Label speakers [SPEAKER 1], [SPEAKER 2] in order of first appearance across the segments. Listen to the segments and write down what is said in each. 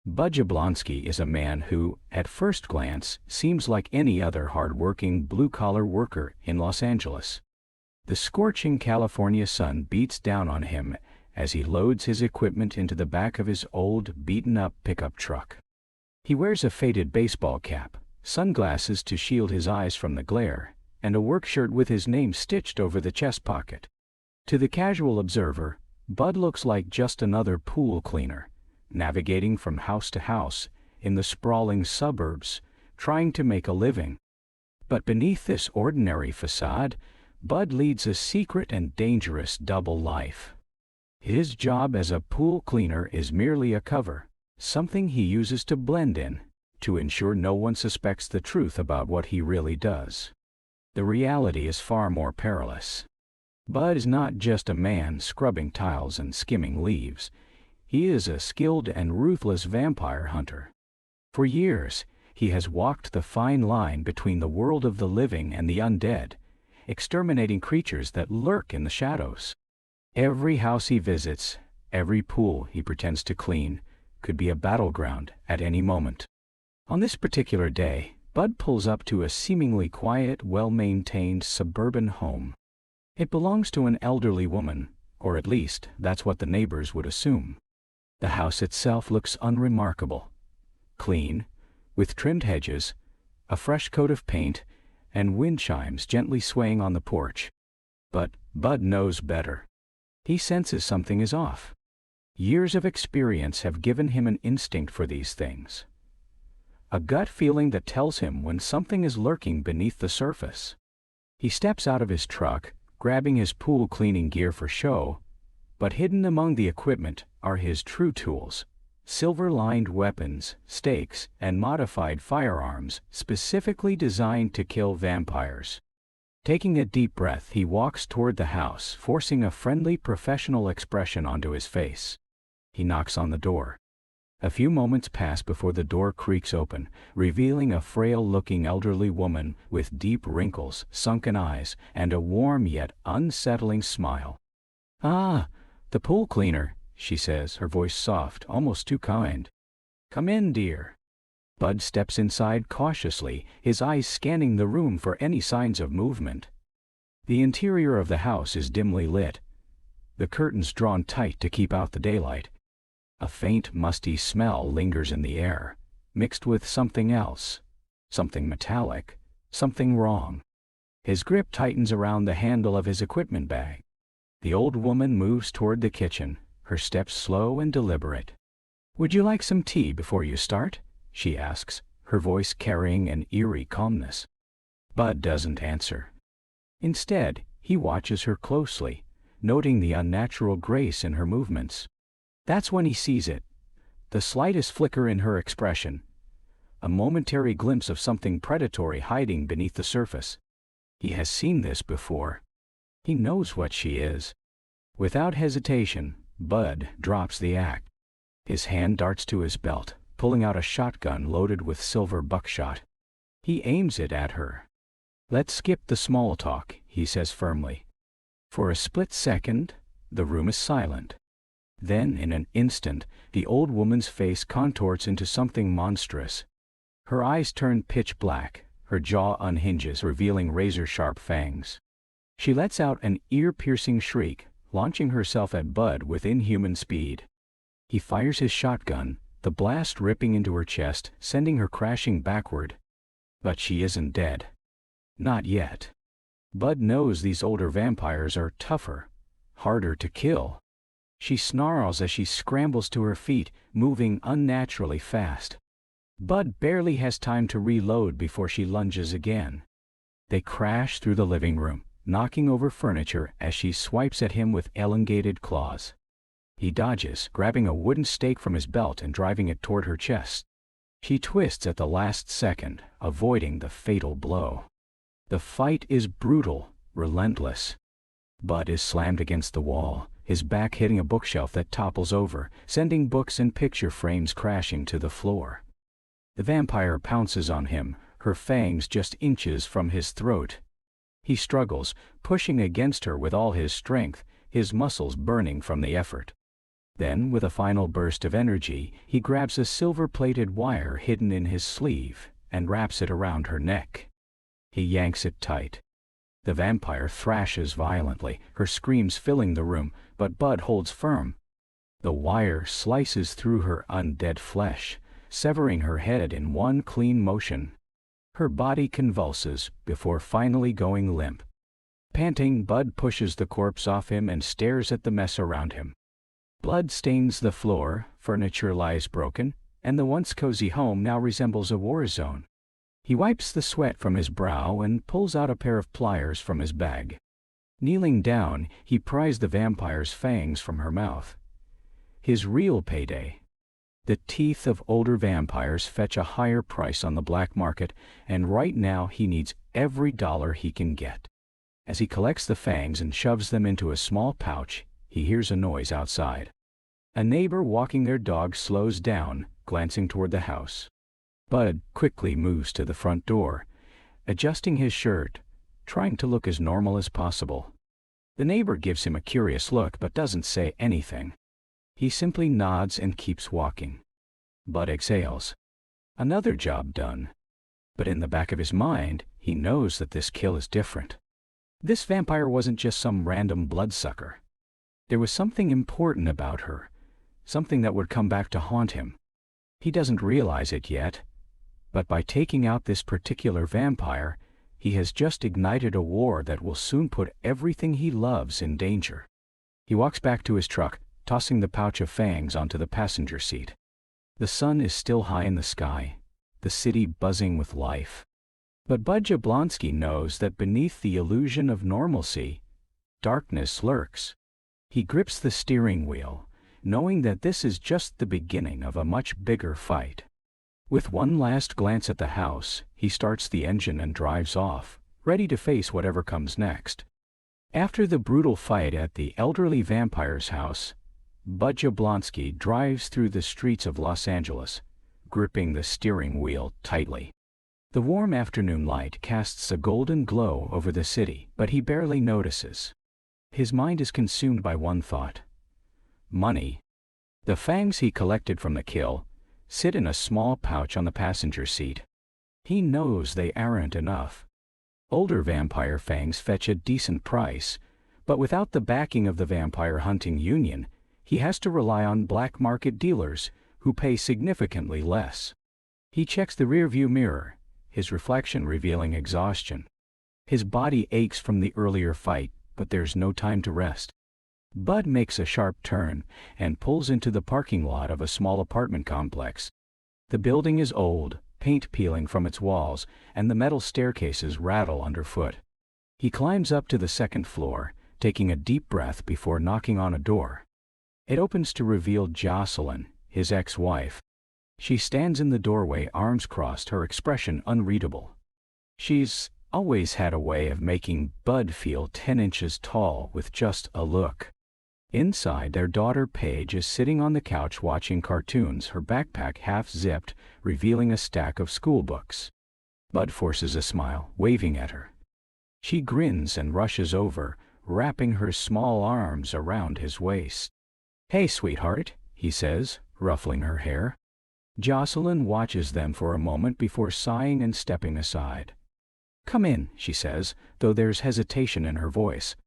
[SPEAKER 1] Bud Jablonski is a man who, at first glance, seems like any other hard-working blue-collar worker in Los Angeles. The scorching California sun beats down on him as he loads his equipment into the back of his old, beaten-up pickup truck. He wears a faded baseball cap, sunglasses to shield his eyes from the glare, and a work shirt with his name stitched over the chest pocket. To the casual observer, Bud looks like just another pool cleaner, navigating from house to house in the sprawling suburbs, trying to make a living. But beneath this ordinary facade, Bud leads a secret and dangerous double life. His job as a pool cleaner is merely a cover, something he uses to blend in, to ensure no one suspects the truth about what he really does. The reality is far more perilous. Bud is not just a man scrubbing tiles and skimming leaves. He is a skilled and ruthless vampire hunter. For years, he has walked the fine line between the world of the living and the undead, exterminating creatures that lurk in the shadows. Every house he visits, every pool he pretends to clean, could be a battleground at any moment. On this particular day, Bud pulls up to a seemingly quiet, well-maintained suburban home. It belongs to an elderly woman, or at least that's what the neighbors would assume. The house itself looks unremarkable. Clean, with trimmed hedges, a fresh coat of paint, and wind chimes gently swaying on the porch. But Bud knows better. He senses something is off. Years of experience have given him an instinct for these things. A gut feeling that tells him when something is lurking beneath the surface. He steps out of his truck, grabbing his pool cleaning gear for show, but hidden among the equipment are his true tools: silver-lined weapons, stakes, and modified firearms specifically designed to kill vampires. Taking a deep breath, he walks toward the house, forcing a friendly, professional expression onto his face. He knocks on the door. A few moments pass before the door creaks open, revealing a frail-looking elderly woman with deep wrinkles, sunken eyes, and a warm yet unsettling smile. "Ah, the pool cleaner," she says, her voice soft, almost too kind. "Come in, dear." Bud steps inside cautiously, his eyes scanning the room for any signs of movement. The interior of the house is dimly lit, the curtains drawn tight to keep out the daylight. A faint, musty smell lingers in the air, mixed with something else, something metallic, something wrong. His grip tightens around the handle of his equipment bag. The old woman moves toward the kitchen, her steps slow and deliberate. "Would you like some tea before you start?" she asks, her voice carrying an eerie calmness. Bud doesn't answer. Instead, he watches her closely, noting the unnatural grace in her movements. That's when he sees it. The slightest flicker in her expression. A momentary glimpse of something predatory hiding beneath the surface. He has seen this before. He knows what she is. Without hesitation, Bud drops the act. His hand darts to his belt, pulling out a shotgun loaded with silver buckshot. He aims it at her. "Let's skip the small talk," he says firmly. For a split second, the room is silent. Then, in an instant, the old woman's face contorts into something monstrous. Her eyes turn pitch black, her jaw unhinges, revealing razor-sharp fangs. She lets out an ear-piercing shriek, launching herself at Bud with inhuman speed. He fires his shotgun, the blast ripping into her chest, sending her crashing backward. But she isn't dead. Not yet. Bud knows these older vampires are tougher, harder to kill. She snarls as she scrambles to her feet, moving unnaturally fast. Bud barely has time to reload before she lunges again. They crash through the living room, knocking over furniture as she swipes at him with elongated claws. He dodges, grabbing a wooden stake from his belt and driving it toward her chest. She twists at the last second, avoiding the fatal blow. The fight is brutal, relentless. Bud is slammed against the wall, his back hitting a bookshelf that topples over, sending books and picture frames crashing to the floor. The vampire pounces on him, her fangs just inches from his throat. He struggles, pushing against her with all his strength, his muscles burning from the effort. Then, with a final burst of energy, he grabs a silver-plated wire hidden in his sleeve and wraps it around her neck. He yanks it tight. The vampire thrashes violently, her screams filling the room, but Bud holds firm. The wire slices through her undead flesh, severing her head in one clean motion. Her body convulses before finally going limp. Panting, Bud pushes the corpse off him and stares at the mess around him. Blood stains the floor, furniture lies broken, and the once cozy home now resembles a war zone. He wipes the sweat from his brow and pulls out a pair of pliers from his bag. Kneeling down, he pries the vampire's fangs from her mouth. His real payday. The teeth of older vampires fetch a higher price on the black market, and right now he needs every dollar he can get. As he collects the fangs and shoves them into a small pouch, he hears a noise outside. A neighbor walking their dog slows down, glancing toward the house. Bud quickly moves to the front door, adjusting his shirt, trying to look as normal as possible. The neighbor gives him a curious look but doesn't say anything. He simply nods and keeps walking. Bud exhales. Another job done. But in the back of his mind, he knows that this kill is different. This vampire wasn't just some random bloodsucker. There was something important about her, something that would come back to haunt him. He doesn't realize it yet, but by taking out this particular vampire, he has just ignited a war that will soon put everything he loves in danger. He walks back to his truck, tossing the pouch of fangs onto the passenger seat. The sun is still high in the sky, the city buzzing with life. But Bud Jablonski knows that beneath the illusion of normalcy, darkness lurks. He grips the steering wheel, knowing that this is just the beginning of a much bigger fight. With one last glance at the house, he starts the engine and drives off, ready to face whatever comes next. After the brutal fight at the elderly vampire's house, Bud Jablonski drives through the streets of Los Angeles, gripping the steering wheel tightly. The warm afternoon light casts a golden glow over the city, but he barely notices. His mind is consumed by one thought: money. The fangs he collected from the kill sit in a small pouch on the passenger seat. He knows they aren't enough. Older vampire fangs fetch a decent price, but without the backing of the vampire hunting union, he has to rely on black market dealers who pay significantly less. He checks the rearview mirror, his reflection revealing exhaustion. His body aches from the earlier fight, but there's no time to rest. Bud makes a sharp turn and pulls into the parking lot of a small apartment complex. The building is old, paint peeling from its walls, and the metal staircases rattle underfoot. He climbs up to the second floor, taking a deep breath before knocking on a door. It opens to reveal Jocelyn, his ex-wife. She stands in the doorway, arms crossed, her expression unreadable. She's always had a way of making Bud feel 10 inches tall with just a look. Inside, their daughter Paige is sitting on the couch watching cartoons, her backpack half-zipped, revealing a stack of school books. Bud forces a smile, waving at her. She grins and rushes over, wrapping her small arms around his waist. "Hey, sweetheart," he says, ruffling her hair. Jocelyn watches them for a moment before sighing and stepping aside. "Come in," she says, though there's hesitation in her voice.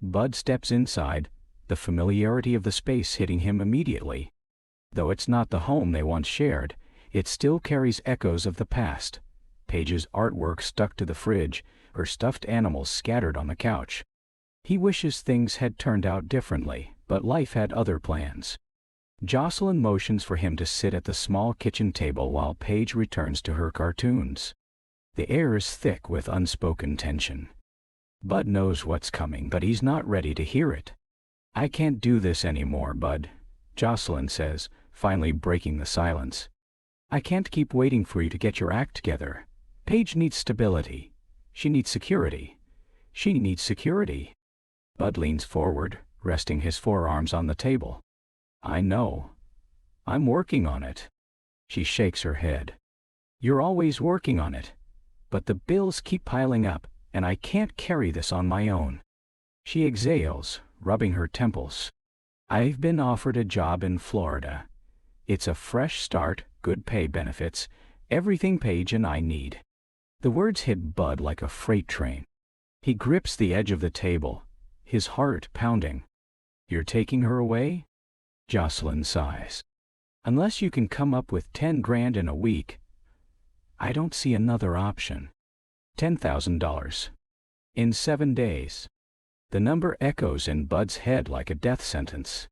[SPEAKER 1] Bud steps inside, the familiarity of the space hitting him immediately. Though it's not the home they once shared, it still carries echoes of the past. Paige's artwork stuck to the fridge, her stuffed animals scattered on the couch. He wishes things had turned out differently, but life had other plans. Jocelyn motions for him to sit at the small kitchen table while Paige returns to her cartoons. The air is thick with unspoken tension. Bud knows what's coming, but he's not ready to hear it. "I can't do this anymore, Bud," Jocelyn says, finally breaking the silence. "I can't keep waiting for you to get your act together. Paige needs stability. She needs security. She needs security." Bud leans forward, resting his forearms on the table. "I know. I'm working on it." She shakes her head. "You're always working on it. But the bills keep piling up, and I can't carry this on my own." She exhales, rubbing her temples. I've been offered a job in Florida. It's a fresh start, good pay, benefits, everything Paige and I need. The words hit Bud like a freight train. He grips the edge of the table, his heart pounding. You're taking her away? Jocelyn sighs. Unless you can come up with 10 grand in a week, I don't see another option. $10,000. In 7 days. The number echoes in Bud's head like a death sentence.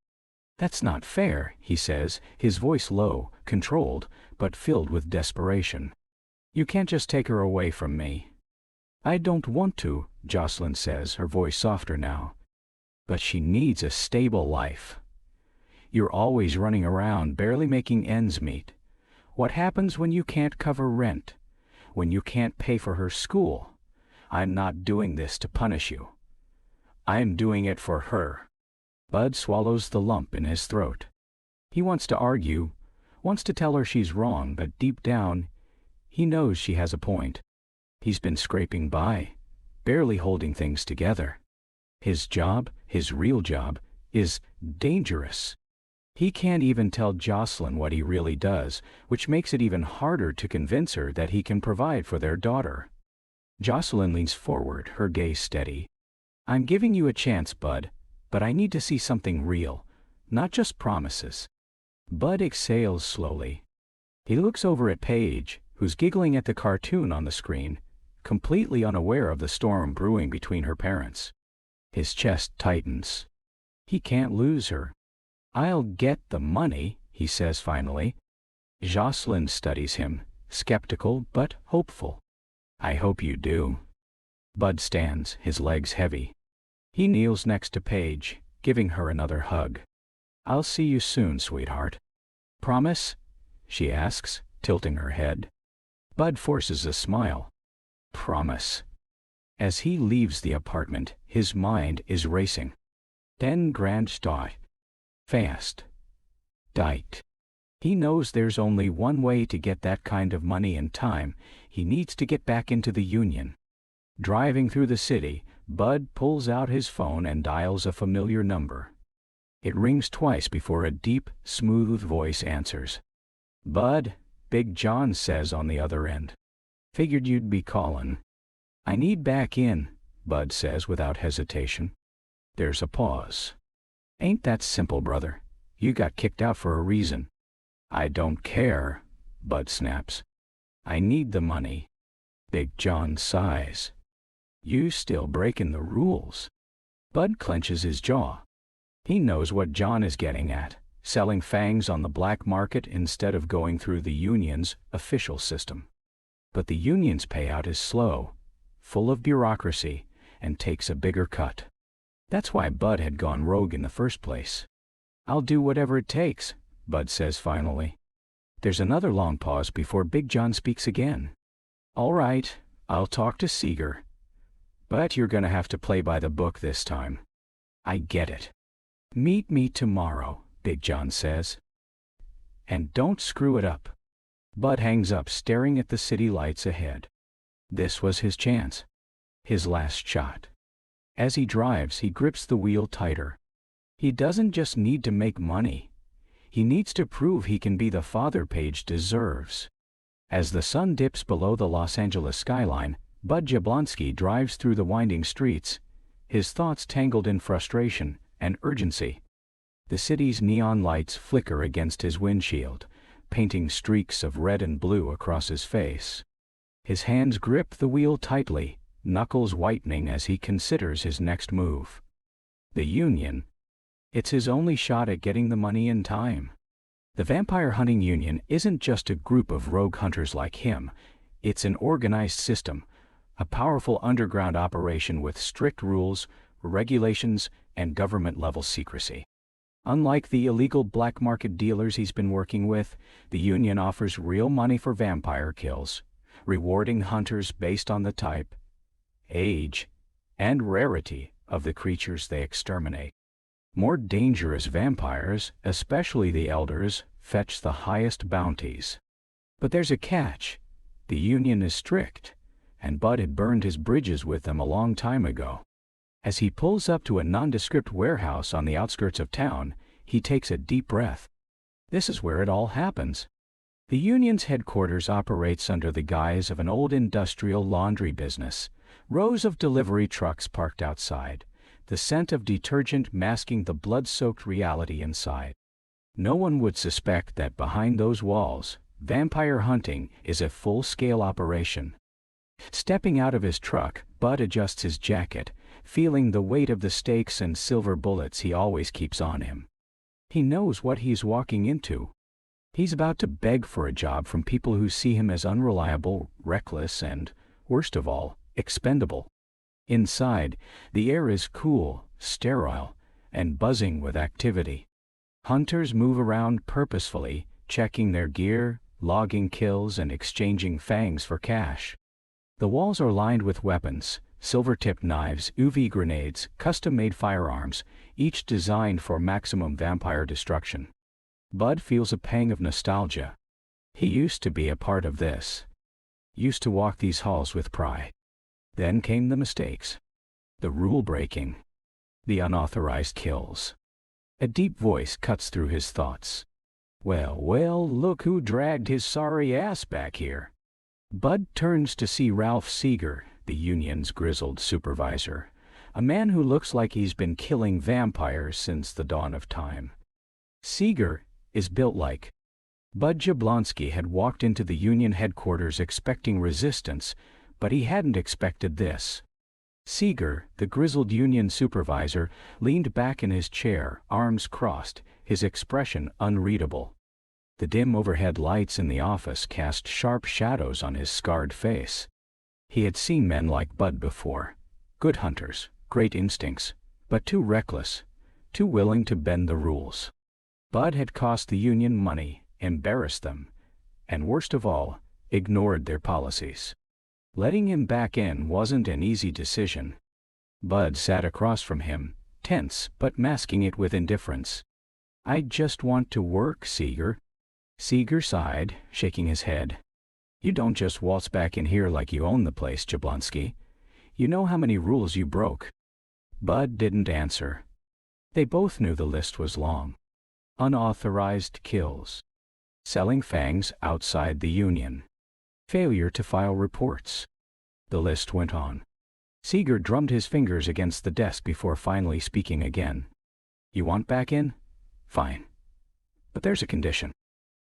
[SPEAKER 1] That's not fair, he says, his voice low, controlled, but filled with desperation. You can't just take her away from me. I don't want to, Jocelyn says, her voice softer now. But she needs a stable life. You're always running around, barely making ends meet. What happens when you can't cover rent? When you can't pay for her school? I'm not doing this to punish you. I'm doing it for her. Bud swallows the lump in his throat. He wants to argue, wants to tell her she's wrong, but deep down, he knows she has a point. He's been scraping by, barely holding things together. His job, his real job, is dangerous. He can't even tell Jocelyn what he really does, which makes it even harder to convince her that he can provide for their daughter. Jocelyn leans forward, her gaze steady. I'm giving you a chance, Bud, but I need to see something real, not just promises. Bud exhales slowly. He looks over at Paige, who's giggling at the cartoon on the screen, completely unaware of the storm brewing between her parents. His chest tightens. He can't lose her. I'll get the money, he says finally. Jocelyn studies him, skeptical but hopeful. I hope you do. Bud stands, his legs heavy. He kneels next to Paige, giving her another hug. I'll see you soon, sweetheart. Promise? She asks, tilting her head. Bud forces a smile. Promise. As he leaves the apartment, his mind is racing. 10 grand start. Fast. Tight. He knows there's only one way to get that kind of money in time. He needs to get back into the union. Driving through the city, Bud pulls out his phone and dials a familiar number. It rings twice before a deep, smooth voice answers. Bud, Big John says on the other end. Figured you'd be calling. I need back in, Bud says without hesitation. There's a pause. Ain't that simple, brother? You got kicked out for a reason. I don't care, Bud snaps. I need the money. Big John sighs. You still breaking the rules. Bud clenches his jaw. He knows what John is getting at, selling fangs on the black market instead of going through the union's official system. But the union's payout is slow, full of bureaucracy, and takes a bigger cut. That's why Bud had gone rogue in the first place. I'll do whatever it takes, Bud says finally. There's another long pause before Big John speaks again. All right, I'll talk to Seeger. But you're gonna have to play by the book this time. I get it. Meet me tomorrow, Big John says. And don't screw it up. Bud hangs up, staring at the city lights ahead. This was his chance. His last shot. As he drives, he grips the wheel tighter. He doesn't just need to make money. He needs to prove he can be the father Paige deserves. As the sun dips below the Los Angeles skyline, Bud Jablonski drives through the winding streets, his thoughts tangled in frustration and urgency. The city's neon lights flicker against his windshield, painting streaks of red and blue across his face. His hands grip the wheel tightly, knuckles whitening as he considers his next move. The union. It's his only shot at getting the money in time. The vampire hunting union isn't just a group of rogue hunters like him. It's an organized system, a powerful underground operation with strict rules, regulations, and government-level secrecy. Unlike the illegal black market dealers he's been working with, the union offers real money for vampire kills, rewarding hunters based on the type, age, and rarity of the creatures they exterminate. More dangerous vampires, especially the elders, fetch the highest bounties. But there's a catch. The union is strict, and Bud had burned his bridges with them a long time ago. As he pulls up to a nondescript warehouse on the outskirts of town, He takes a deep breath. This is where it all happens. The union's headquarters operates under the guise of an old industrial laundry business. Rows of delivery trucks parked outside, the scent of detergent masking the blood-soaked reality inside. No one would suspect that behind those walls, vampire hunting is a full-scale operation. Stepping out of his truck, Bud adjusts his jacket, feeling the weight of the stakes and silver bullets he always keeps on him. He knows what he's walking into. He's about to beg for a job from people who see him as unreliable, reckless, and, worst of all, expendable. Inside, the air is cool, sterile, and buzzing with activity. Hunters move around purposefully, checking their gear, logging kills, and exchanging fangs for cash. The walls are lined with weapons, silver-tipped knives, UV grenades, custom-made firearms, each designed for maximum vampire destruction. Bud feels a pang of nostalgia. He used to be a part of this. Used to walk these halls with pride. Then came the mistakes. The rule-breaking. The unauthorized kills. A deep voice cuts through his thoughts. Well, well, look who dragged his sorry ass back here. Bud turns to see Ralph Seeger, the union's grizzled supervisor, a man who looks like he's been killing vampires since the dawn of time. Seeger is built like. Bud Jablonski had walked into the union headquarters expecting resistance, but he hadn't expected this. Seeger, the grizzled union supervisor, leaned back in his chair, arms crossed, his expression unreadable. The dim overhead lights in the office cast sharp shadows on his scarred face. He had seen men like Bud before. Good hunters, great instincts, but too reckless, too willing to bend the rules. Bud had cost the union money, embarrassed them, and worst of all, ignored their policies. Letting him back in wasn't an easy decision. Bud sat across from him, tense but masking it with indifference. I just want to work, Seeger. Seeger sighed, shaking his head. You don't just waltz back in here like you own the place, Jablonski. You know how many rules you broke. Bud didn't answer. They both knew the list was long. Unauthorized kills. Selling fangs outside the union. Failure to file reports. The list went on. Seeger drummed his fingers against the desk before finally speaking again. You want back in? Fine. But there's a condition.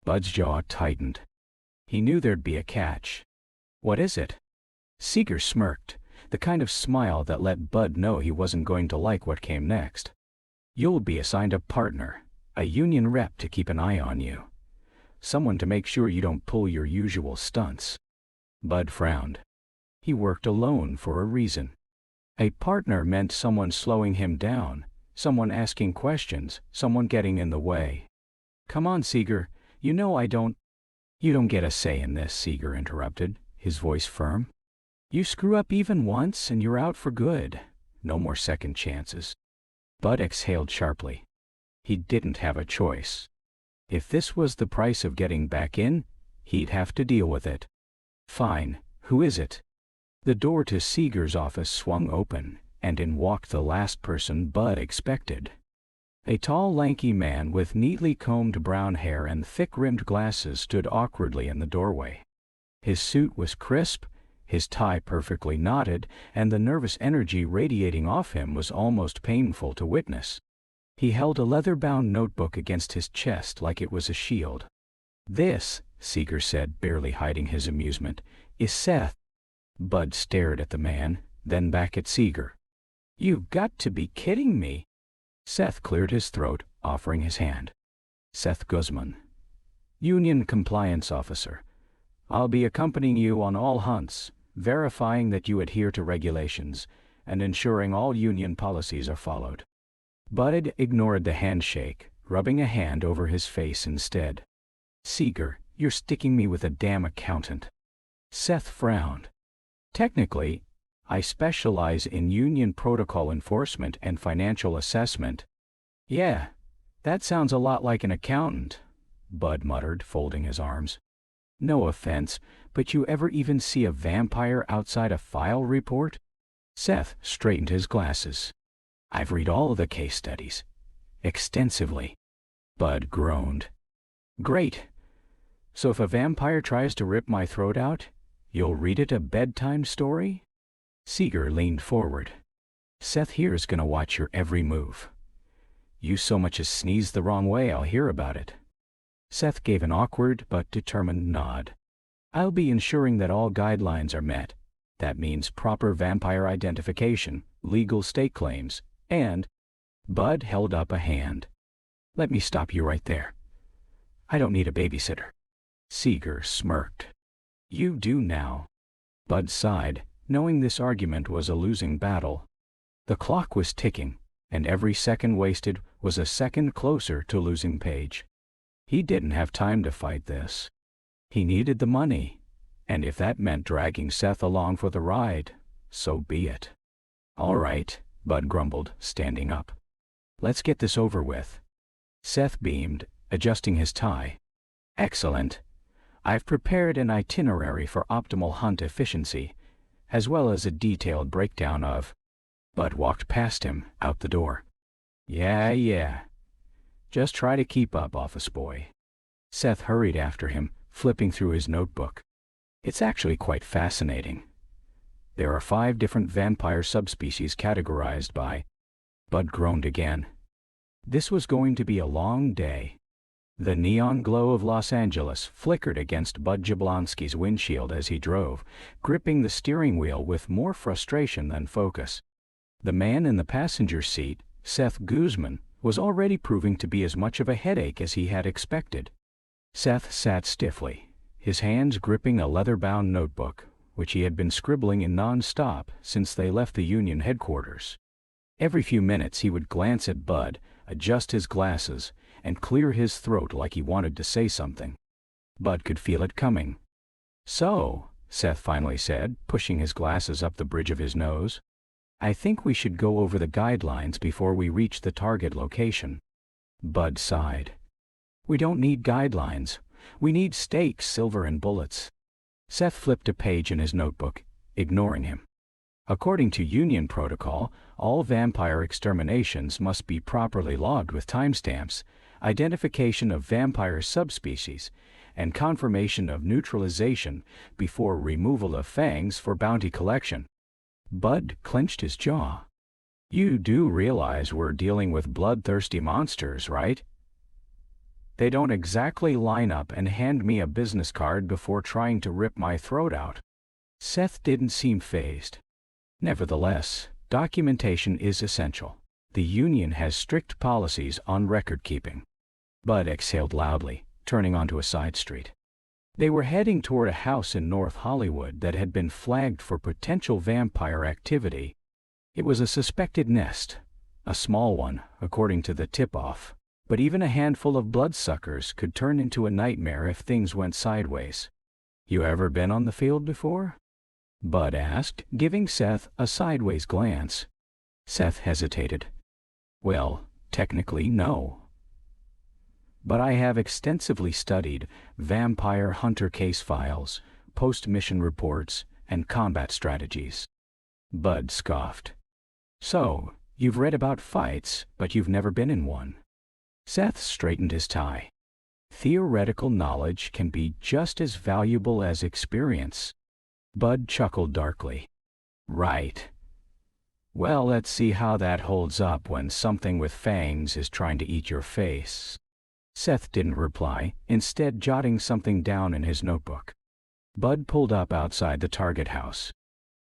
[SPEAKER 1] Bud's jaw tightened. He knew there'd be a catch. What is it? Seeger smirked, the kind of smile that let Bud know he wasn't going to like what came next. You'll be assigned a partner, a union rep to keep an eye on you. Someone to make sure you don't pull your usual stunts. Bud frowned. He worked alone for a reason. A partner meant someone slowing him down, someone asking questions, someone getting in the way. Come on, Seeger, you know I don't. You don't get a say in this, Seeger interrupted, his voice firm. You screw up even once and you're out for good. No more second chances. Bud exhaled sharply. He didn't have a choice. If this was the price of getting back in, he'd have to deal with it. Fine, who is it? The door to Seeger's office swung open, and in walked the last person Bud expected. A tall, lanky man with neatly combed brown hair and thick-rimmed glasses stood awkwardly in the doorway. His suit was crisp, his tie perfectly knotted, and the nervous energy radiating off him was almost painful to witness. He held a leather-bound notebook against his chest like it was a shield. This, Seeger said, barely hiding his amusement, is Seth. Bud stared at the man, then back at Seeger. You've got to be kidding me. Seth cleared his throat, offering his hand. Seth Guzman, Union Compliance Officer. I'll be accompanying you on all hunts, verifying that you adhere to regulations, and ensuring all union policies are followed. Bud ignored the handshake, rubbing a hand over his face instead. Seeger, you're sticking me with a damn accountant. Seth frowned. Technically, I specialize in union protocol enforcement and financial assessment. Yeah, that sounds a lot like an accountant, Bud muttered, folding his arms. No offense, but you ever even see a vampire outside a file report? Seth straightened his glasses. I've read all the case studies. Extensively. Bud groaned. Great. So if a vampire tries to rip my throat out, you'll read it a bedtime story? Seeger leaned forward. Seth here's gonna watch your every move. You so much as sneeze the wrong way, I'll hear about it. Seth gave an awkward but determined nod. I'll be ensuring that all guidelines are met. That means proper vampire identification, legal stake claims, and... Bud held up a hand. Let me stop you right there. I don't need a babysitter. Seeger smirked. You do now. Bud sighed, knowing this argument was a losing battle. The clock was ticking, and every second wasted was a second closer to losing Paige. He didn't have time to fight this. He needed the money, and if that meant dragging Seth along for the ride, so be it. All right, Bud grumbled, standing up. Let's get this over with. Seth beamed, adjusting his tie. Excellent. I've prepared an itinerary for optimal hunt efficiency, as well as a detailed breakdown of... Bud walked past him, out the door. Yeah. Just try to keep up, office boy. Seth hurried after him, flipping through his notebook. It's actually quite fascinating. There are 5 different vampire subspecies categorized by... Bud groaned again. This was going to be a long day. The neon glow of Los Angeles flickered against Bud Jablonski's windshield as he drove, gripping the steering wheel with more frustration than focus. The man in the passenger seat, Seth Guzman, was already proving to be as much of a headache as he had expected. Seth sat stiffly, his hands gripping a leather-bound notebook, which he had been scribbling in non-stop since they left the Union headquarters. Every few minutes he would glance at Bud, adjust his glasses, and clear his throat like he wanted to say something. Bud could feel it coming. So, Seth finally said, pushing his glasses up the bridge of his nose, I think we should go over the guidelines before we reach the target location. Bud sighed. We don't need guidelines. We need stakes, silver, and bullets. Seth flipped a page in his notebook, ignoring him. According to Union protocol, all vampire exterminations must be properly logged with timestamps, identification of vampire subspecies, and confirmation of neutralization before removal of fangs for bounty collection. Bud clenched his jaw. You do realize we're dealing with bloodthirsty monsters, right? They don't exactly line up and hand me a business card before trying to rip my throat out. Seth didn't seem fazed. Nevertheless, documentation is essential. The Union has strict policies on record-keeping. Bud exhaled loudly, turning onto a side street. They were heading toward a house in North Hollywood that had been flagged for potential vampire activity. It was a suspected nest, a small one, according to the tip-off, but even a handful of bloodsuckers could turn into a nightmare if things went sideways. You ever been on the field before? Bud asked, giving Seth a sideways glance. Seth hesitated. Well, technically, no. But I have extensively studied vampire hunter case files, post-mission reports, and combat strategies. Bud scoffed. So, you've read about fights, but you've never been in one. Seth straightened his tie. Theoretical knowledge can be just as valuable as experience. Bud chuckled darkly. Right. Well, let's see how that holds up when something with fangs is trying to eat your face. Seth didn't reply, instead jotting something down in his notebook. Bud pulled up outside the target house.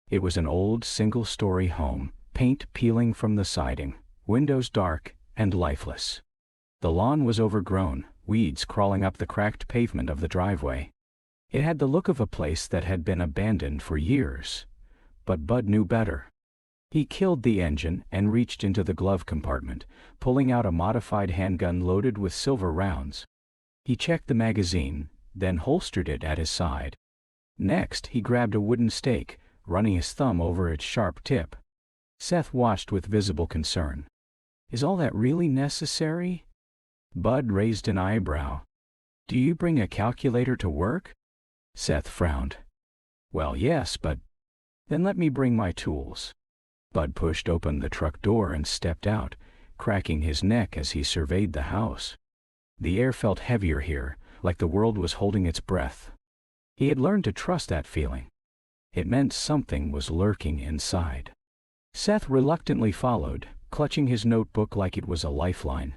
[SPEAKER 1] It was an old single-story home, paint peeling from the siding, windows dark and lifeless. The lawn was overgrown, weeds crawling up the cracked pavement of the driveway. It had the look of a place that had been abandoned for years. But Bud knew better. He killed the engine and reached into the glove compartment, pulling out a modified handgun loaded with silver rounds. He checked the magazine, then holstered it at his side. Next, he grabbed a wooden stake, running his thumb over its sharp tip. Seth watched with visible concern. Is all that really necessary? Bud raised an eyebrow. Do you bring a calculator to work? Seth frowned. Well, yes, but... Then let me bring my tools. Bud pushed open the truck door and stepped out, cracking his neck as he surveyed the house. The air felt heavier here, like the world was holding its breath. He had learned to trust that feeling. It meant something was lurking inside. Seth reluctantly followed, clutching his notebook like it was a lifeline.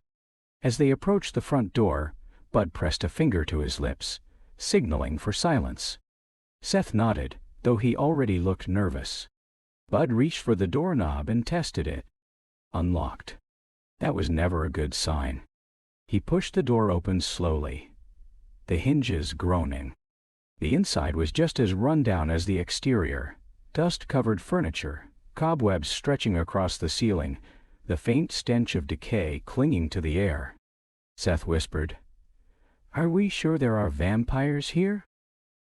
[SPEAKER 1] As they approached the front door, Bud pressed a finger to his lips, signaling for silence. Seth nodded, though he already looked nervous. Bud reached for the doorknob and tested it. Unlocked. That was never a good sign. He pushed the door open slowly, the hinges groaning. The inside was just as run down as the exterior. Dust-covered furniture, cobwebs stretching across the ceiling, the faint stench of decay clinging to the air. Seth whispered, "Are we sure there are vampires here?"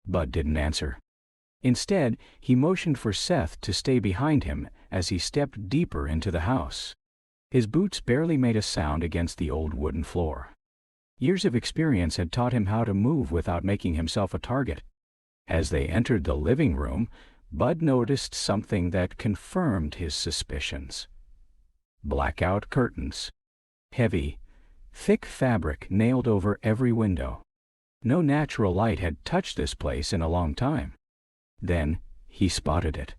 [SPEAKER 1] Bud didn't answer. Instead, he motioned for Seth to stay behind him as he stepped deeper into the house. His boots barely made a sound against the old wooden floor. Years of experience had taught him how to move without making himself a target. As they entered the living room, Bud noticed something that confirmed his suspicions. Blackout curtains. Heavy, thick fabric nailed over every window. No natural light had touched this place in a long time. Then he spotted it.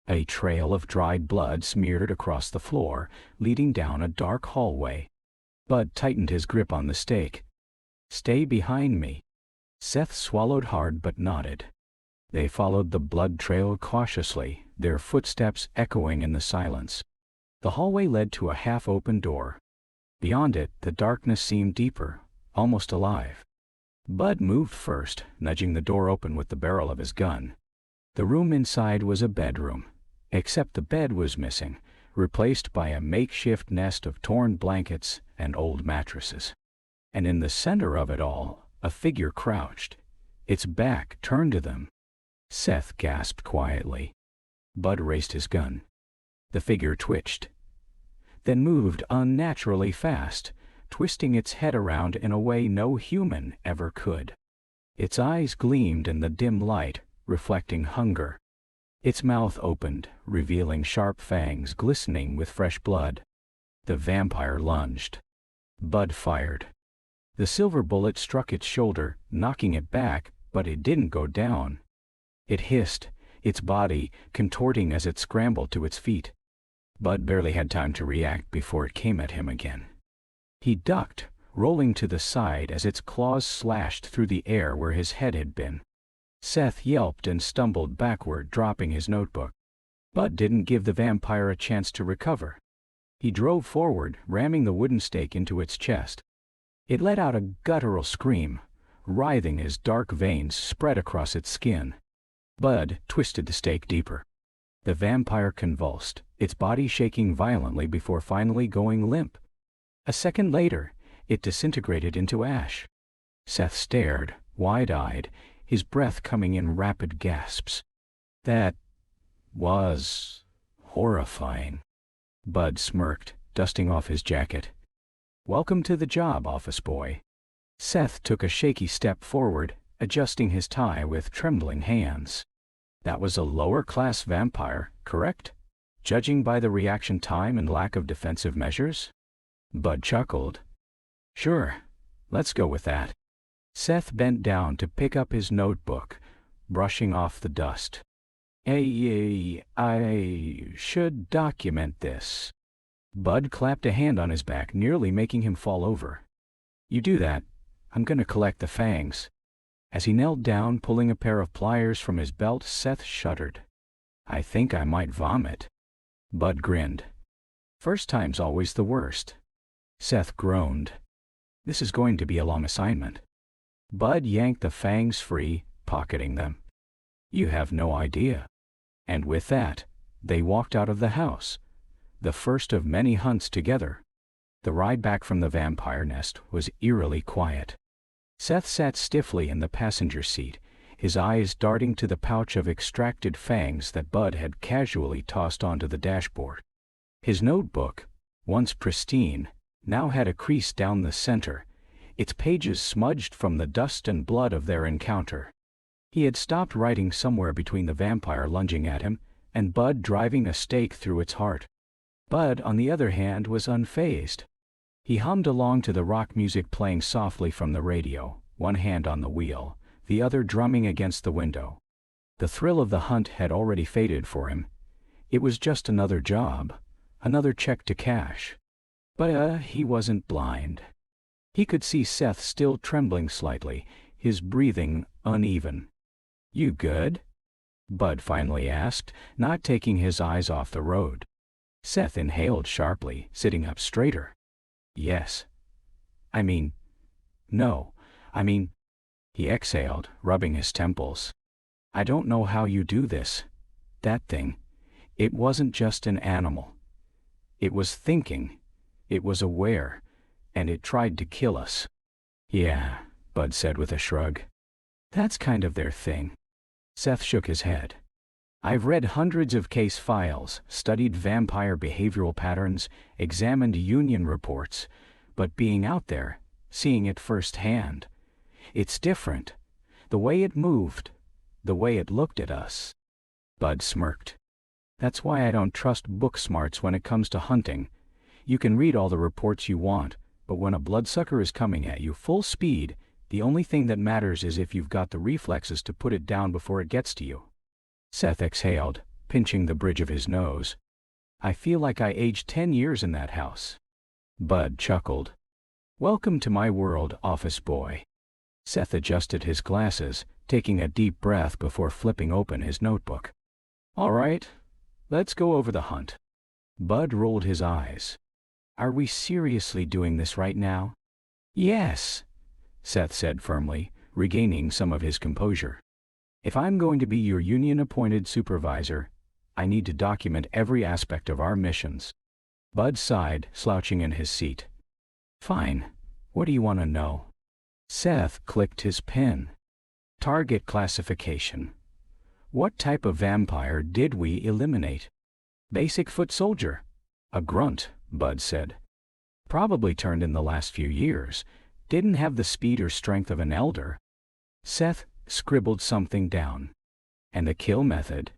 [SPEAKER 1] A trail of dried blood smeared across the floor, leading down a dark hallway. Bud tightened his grip on the stake. "Stay behind me." Seth swallowed hard but nodded. They followed the blood trail cautiously, their footsteps echoing in the silence. The hallway led to a half-open door. Beyond it, the darkness seemed deeper, almost alive. Bud moved first, nudging the door open with the barrel of his gun. The room inside was a bedroom, except the bed was missing, replaced by a makeshift nest of torn blankets and old mattresses. And in the center of it all, a figure crouched, its back turned to them. Seth gasped quietly. Bud raised his gun. The figure twitched, then moved unnaturally fast, twisting its head around in a way no human ever could. Its eyes gleamed in the dim light, reflecting hunger. Its mouth opened, revealing sharp fangs glistening with fresh blood. The vampire lunged. Bud fired. The silver bullet struck its shoulder, knocking it back, but it didn't go down. It hissed, its body contorting as it scrambled to its feet. Bud barely had time to react before it came at him again. He ducked, rolling to the side as its claws slashed through the air where his head had been. Seth yelped and stumbled backward, dropping his notebook. Bud didn't give the vampire a chance to recover. He drove forward, ramming the wooden stake into its chest. It let out a guttural scream, writhing as dark veins spread across its skin. Bud twisted the stake deeper. The vampire convulsed, its body shaking violently before finally going limp. A second later, it disintegrated into ash. Seth stared, wide-eyed, his breath coming in rapid gasps. That was horrifying. Bud smirked, dusting off his jacket. "Welcome to the job, office boy." Seth took a shaky step forward, adjusting his tie with trembling hands. That was a lower-class vampire, correct? Judging by the reaction time and lack of defensive measures? Bud chuckled. "Sure, let's go with that." Seth bent down to pick up his notebook, brushing off the dust. I should document this." Bud clapped a hand on his back, nearly making him fall over. "You do that. I'm going to collect the fangs." As he knelt down, pulling a pair of pliers from his belt, Seth shuddered. "I think I might vomit." Bud grinned. "First time's always the worst." Seth groaned. "This is going to be a long assignment." Bud yanked the fangs free, pocketing them. "You have no idea." And with that, they walked out of the house, the first of many hunts together. The ride back from the vampire nest was eerily quiet. Seth sat stiffly in the passenger seat, his eyes darting to the pouch of extracted fangs that Bud had casually tossed onto the dashboard. His notebook, once pristine, now had a crease down the center, its pages smudged from the dust and blood of their encounter. He had stopped writing somewhere between the vampire lunging at him and Bud driving a stake through its heart. Bud, on the other hand, was unfazed. He hummed along to the rock music playing softly from the radio, one hand on the wheel, the other drumming against the window. The thrill of the hunt had already faded for him. It was just another job, another check to cash. But he wasn't blind. He could see Seth still trembling slightly, his breathing uneven. "You good?" Bud finally asked, not taking his eyes off the road. Seth inhaled sharply, sitting up straighter. "Yes. No. He exhaled, rubbing his temples. "I don't know how you do this. That thing. It wasn't just an animal. It was thinking. It was aware. And it tried to kill us." "Yeah," Bud said with a shrug. "That's kind of their thing." Seth shook his head. "I've read hundreds of case files, studied vampire behavioral patterns, examined union reports, but being out there, seeing it firsthand, it's different. The way it moved, the way it looked at us." Bud smirked. "That's why I don't trust book smarts when it comes to hunting. You can read all the reports you want, but when a bloodsucker is coming at you full speed, the only thing that matters is if you've got the reflexes to put it down before it gets to you." Seth exhaled, pinching the bridge of his nose. "I feel like I aged 10 years in that house." Bud chuckled. "Welcome to my world, office boy." Seth adjusted his glasses, taking a deep breath before flipping open his notebook. "All right, let's go over the hunt." Bud rolled his eyes. "Are we seriously doing this right now?" "Yes," Seth said firmly, regaining some of his composure. "If I'm going to be your union-appointed supervisor, I need to document every aspect of our missions." Bud sighed, slouching in his seat. "Fine. What do you want to know?" Seth clicked his pen. "Target classification. What type of vampire did we eliminate?" "Basic foot soldier." "A grunt," Bud said. "Probably turned in the last few years. Didn't have the speed or strength of an elder." Seth scribbled something down. "And the kill method?"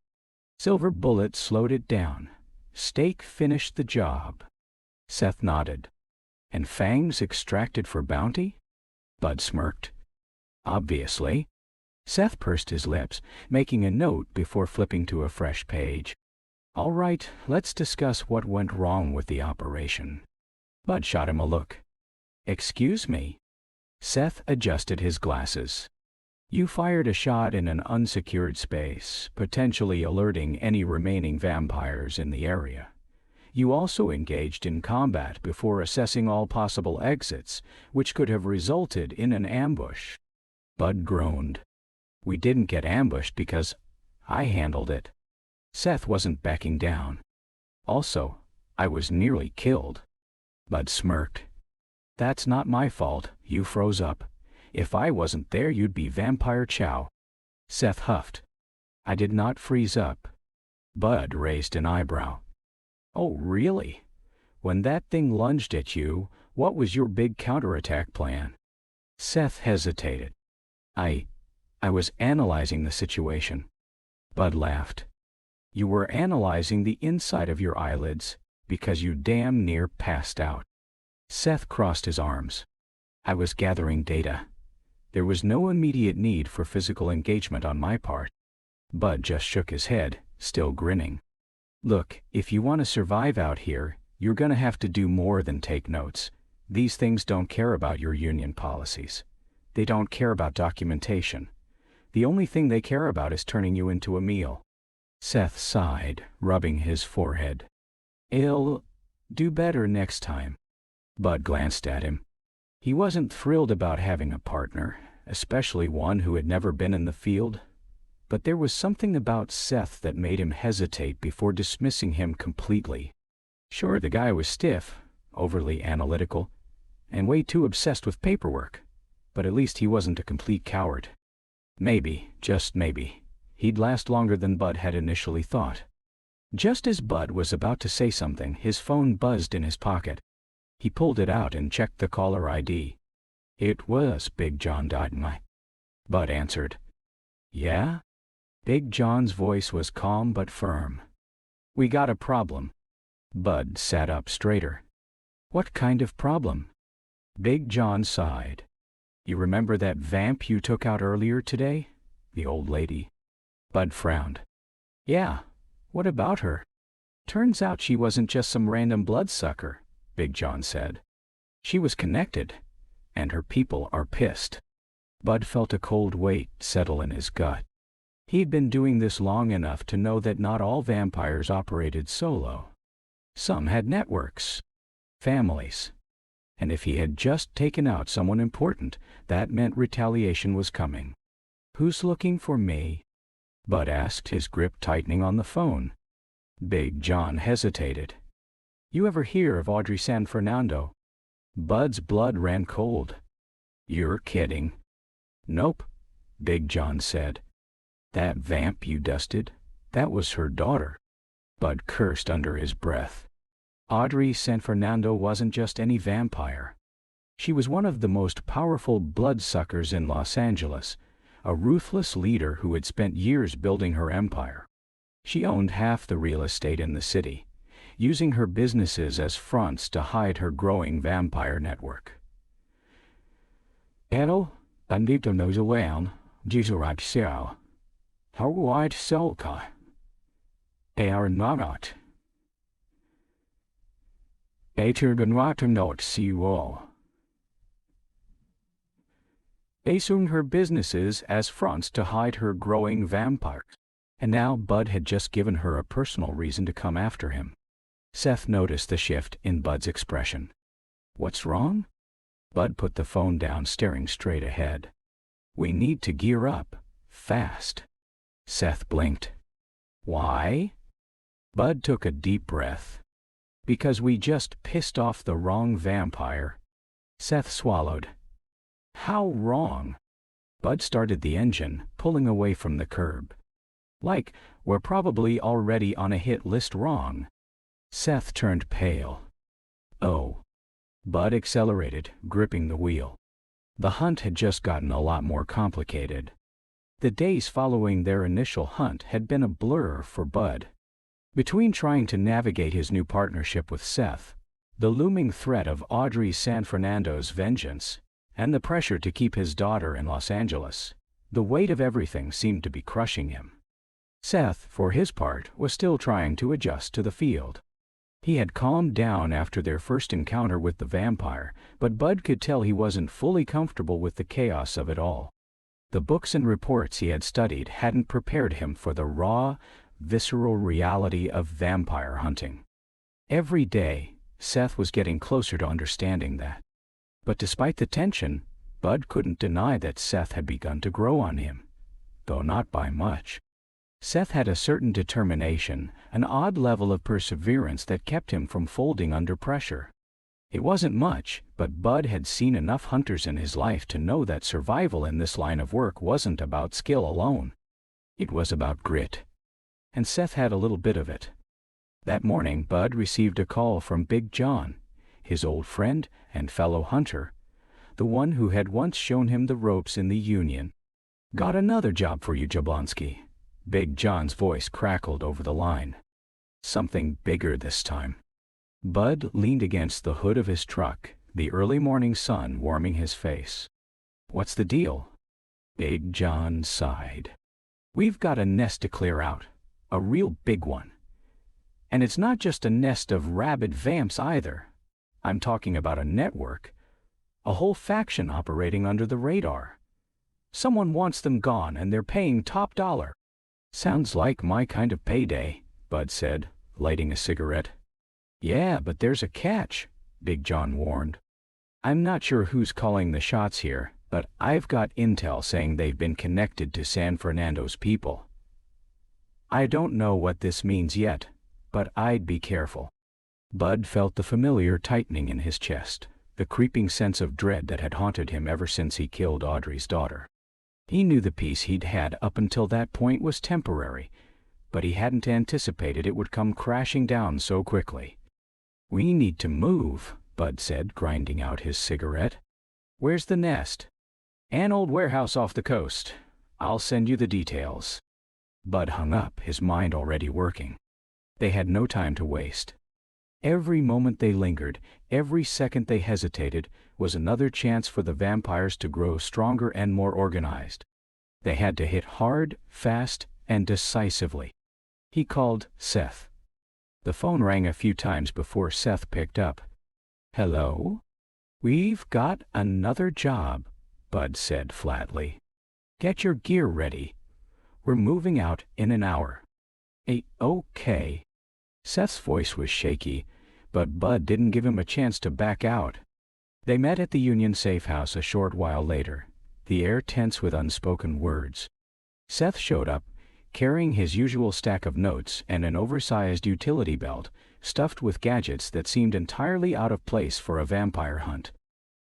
[SPEAKER 1] "Silver bullet slowed it down. Stake finished the job." Seth nodded. "And fangs extracted for bounty?" Bud smirked. "Obviously." Seth pursed his lips, making a note before flipping to a fresh page. "All right, let's discuss what went wrong with the operation." Bud shot him a look. "Excuse me?" Seth adjusted his glasses. "You fired a shot in an unsecured space, potentially alerting any remaining vampires in the area. You also engaged in combat before assessing all possible exits, which could have resulted in an ambush." Bud groaned. "We didn't get ambushed because I handled it." Seth wasn't backing down. "Also, I was nearly killed." Bud smirked. "That's not my fault. You froze up. If I wasn't there, you'd be vampire chow." Seth huffed. "I did not freeze up." Bud raised an eyebrow. "Oh, really? When that thing lunged at you, what was your big counterattack plan?" Seth hesitated. I was analyzing the situation." Bud laughed. "You were analyzing the inside of your eyelids, because you damn near passed out." Seth crossed his arms. "I was gathering data. There was no immediate need for physical engagement on my part." Bud just shook his head, still grinning. "Look, if you want to survive out here, you're gonna have to do more than take notes. These things don't care about your union policies. They don't care about documentation. The only thing they care about is turning you into a meal." Seth sighed, rubbing his forehead. "I'll do better next time." Bud glanced at him. He wasn't thrilled about having a partner, especially one who had never been in the field. But there was something about Seth that made him hesitate before dismissing him completely. Sure, the guy was stiff, overly analytical, and way too obsessed with paperwork, but at least he wasn't a complete coward. Maybe, just maybe, he'd last longer than Bud had initially thought. Just as Bud was about to say something, his phone buzzed in his pocket. He pulled it out and checked the caller ID. It was Big John Dynamite. Bud answered. "Yeah?" Big John's voice was calm but firm. "We got a problem." Bud sat up straighter. What kind of problem? Big John sighed. You remember that vamp you took out earlier today? The old lady. Bud frowned. Yeah, what about her? Turns out she wasn't just some random bloodsucker, Big John said. She was connected, and her people are pissed. Bud felt a cold weight settle in his gut. He'd been doing this long enough to know that not all vampires operated solo. Some had networks, families. And if he had just taken out someone important, that meant retaliation was coming. Who's looking for me? Bud asked, his grip tightening on the phone. Big John hesitated. You ever hear of Audrey San Fernando? Bud's blood ran cold. You're kidding. Nope, Big John said. That vamp you dusted, that was her daughter. Bud cursed under his breath. Audrey San Fernando wasn't just any vampire. She was one of the most powerful bloodsuckers in Los Angeles, a ruthless leader who had spent years building her empire. She owned half the real estate in the city, using her businesses as fronts to hide her growing vampire network. Hello, andito knows around, Jizurak Seo. How wide Selka? They are not. Beter than what not see all. They soon her businesses as fronts to hide her growing vampires. And now Bud had just given her a personal reason to come after him. Seth noticed the shift in Bud's expression. What's wrong? Bud put the phone down, staring straight ahead. We need to gear up, fast. Seth blinked. Why? Bud took a deep breath. Because we just pissed off the wrong vampire. Seth swallowed. How wrong? Bud started the engine, pulling away from the curb. Like, we're probably already on a hit list wrong. Seth turned pale. Oh. Bud accelerated, gripping the wheel. The hunt had just gotten a lot more complicated. The days following their initial hunt had been a blur for Bud. Between trying to navigate his new partnership with Seth, the looming threat of Audrey San Fernando's vengeance, and the pressure to keep his daughter in Los Angeles, the weight of everything seemed to be crushing him. Seth, for his part, was still trying to adjust to the field. He had calmed down after their first encounter with the vampire, but Bud could tell he wasn't fully comfortable with the chaos of it all. The books and reports he had studied hadn't prepared him for the raw, visceral reality of vampire hunting. Every day, Seth was getting closer to understanding that. But despite the tension, Bud couldn't deny that Seth had begun to grow on him, though not by much. Seth had a certain determination, an odd level of perseverance that kept him from folding under pressure. It wasn't much, but Bud had seen enough hunters in his life to know that survival in this line of work wasn't about skill alone. It was about grit. And Seth had a little bit of it. That morning, Bud received a call from Big John, his old friend and fellow hunter, the one who had once shown him the ropes in the Union. Got another job for you, Jablonski. Big John's voice crackled over the line. Something bigger this time. Bud leaned against the hood of his truck, the early morning sun warming his face. What's the deal? Big John sighed. We've got a nest to clear out, a real big one. And it's not just a nest of rabid vamps either. I'm talking about a network, a whole faction operating under the radar. Someone wants them gone and they're paying top dollar. Sounds like my kind of payday, Bud said, lighting a cigarette. Yeah, but there's a catch, Big John warned. I'm not sure who's calling the shots here, but I've got intel saying they've been connected to San Fernando's people. I don't know what this means yet, but I'd be careful. Bud felt the familiar tightening in his chest, the creeping sense of dread that had haunted him ever since he killed Audrey's daughter. He knew the peace he'd had up until that point was temporary, but he hadn't anticipated it would come crashing down so quickly. We need to move, Bud said, grinding out his cigarette. Where's the nest? An old warehouse off the coast. I'll send you the details. Bud hung up, his mind already working. They had no time to waste. Every moment they lingered, every second they hesitated, was another chance for the vampires to grow stronger and more organized. They had to hit hard, fast, and decisively. He called Seth. The phone rang a few times before Seth picked up. "Hello? We've got another job," Bud said flatly. "Get your gear ready. We're moving out in an hour." Okay." Seth's voice was shaky, but Bud didn't give him a chance to back out. They met at the Union Safe House a short while later, the air tense with unspoken words. Seth showed up, carrying his usual stack of notes and an oversized utility belt, stuffed with gadgets that seemed entirely out of place for a vampire hunt.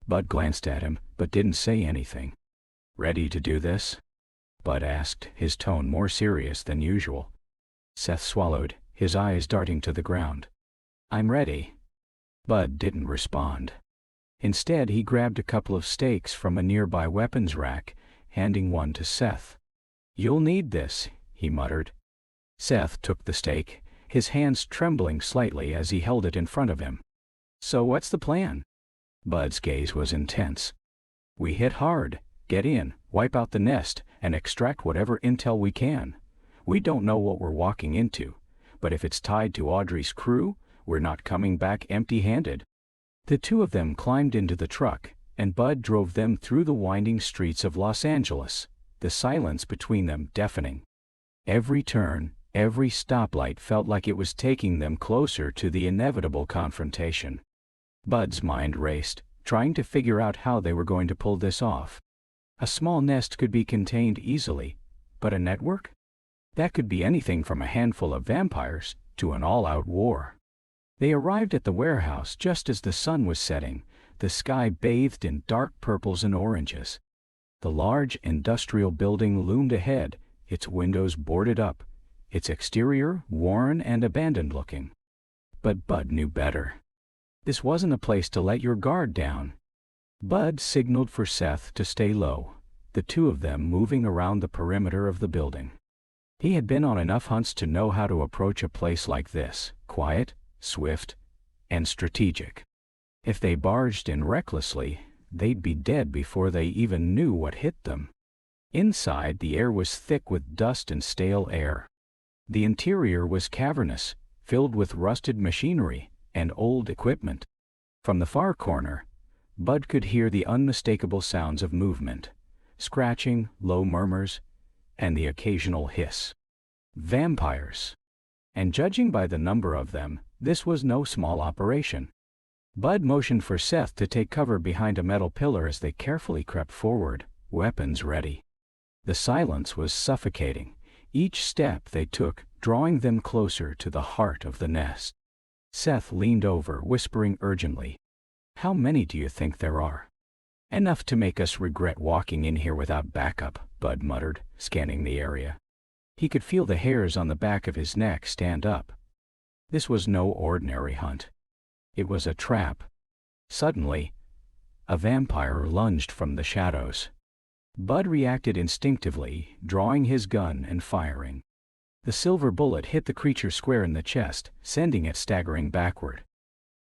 [SPEAKER 1] Bud glanced at him, but didn't say anything. "Ready to do this?" Bud asked, his tone more serious than usual. Seth swallowed, his eyes darting to the ground. "I'm ready." Bud didn't respond. Instead, he grabbed a couple of stakes from a nearby weapons rack, handing one to Seth. "You'll need this," he muttered. Seth took the stake, his hands trembling slightly as he held it in front of him. "So what's the plan?" Bud's gaze was intense. "We hit hard, get in, wipe out the nest, and extract whatever intel we can. We don't know what we're walking into, but if it's tied to Audrey's crew, we're not coming back empty-handed." The two of them climbed into the truck, and Bud drove them through the winding streets of Los Angeles, the silence between them deafening. Every turn, every stoplight felt like it was taking them closer to the inevitable confrontation. Bud's mind raced, trying to figure out how they were going to pull this off. A small nest could be contained easily, but a network? That could be anything from a handful of vampires to an all-out war. They arrived at the warehouse just as the sun was setting, the sky bathed in dark purples and oranges. The large industrial building loomed ahead, its windows boarded up, its exterior worn and abandoned-looking. But Bud knew better. This wasn't a place to let your guard down. Bud signaled for Seth to stay low, the two of them moving around the perimeter of the building. He had been on enough hunts to know how to approach a place like this, quiet, swift, and strategic. If they barged in recklessly, they'd be dead before they even knew what hit them. Inside, the air was thick with dust and stale air. The interior was cavernous, filled with rusted machinery and old equipment. From the far corner, Bud could hear the unmistakable sounds of movement, scratching, low murmurs, and the occasional hiss. Vampires. And judging by the number of them, this was no small operation. Bud motioned for Seth to take cover behind a metal pillar as they carefully crept forward, weapons ready. The silence was suffocating, each step they took drawing them closer to the heart of the nest. Seth leaned over, whispering urgently, "How many do you think there are?" "Enough to make us regret walking in here without backup," Bud muttered, scanning the area. He could feel the hairs on the back of his neck stand up. This was no ordinary hunt. It was a trap. Suddenly, a vampire lunged from the shadows. Bud reacted instinctively, drawing his gun and firing. The silver bullet hit the creature square in the chest, sending it staggering backward.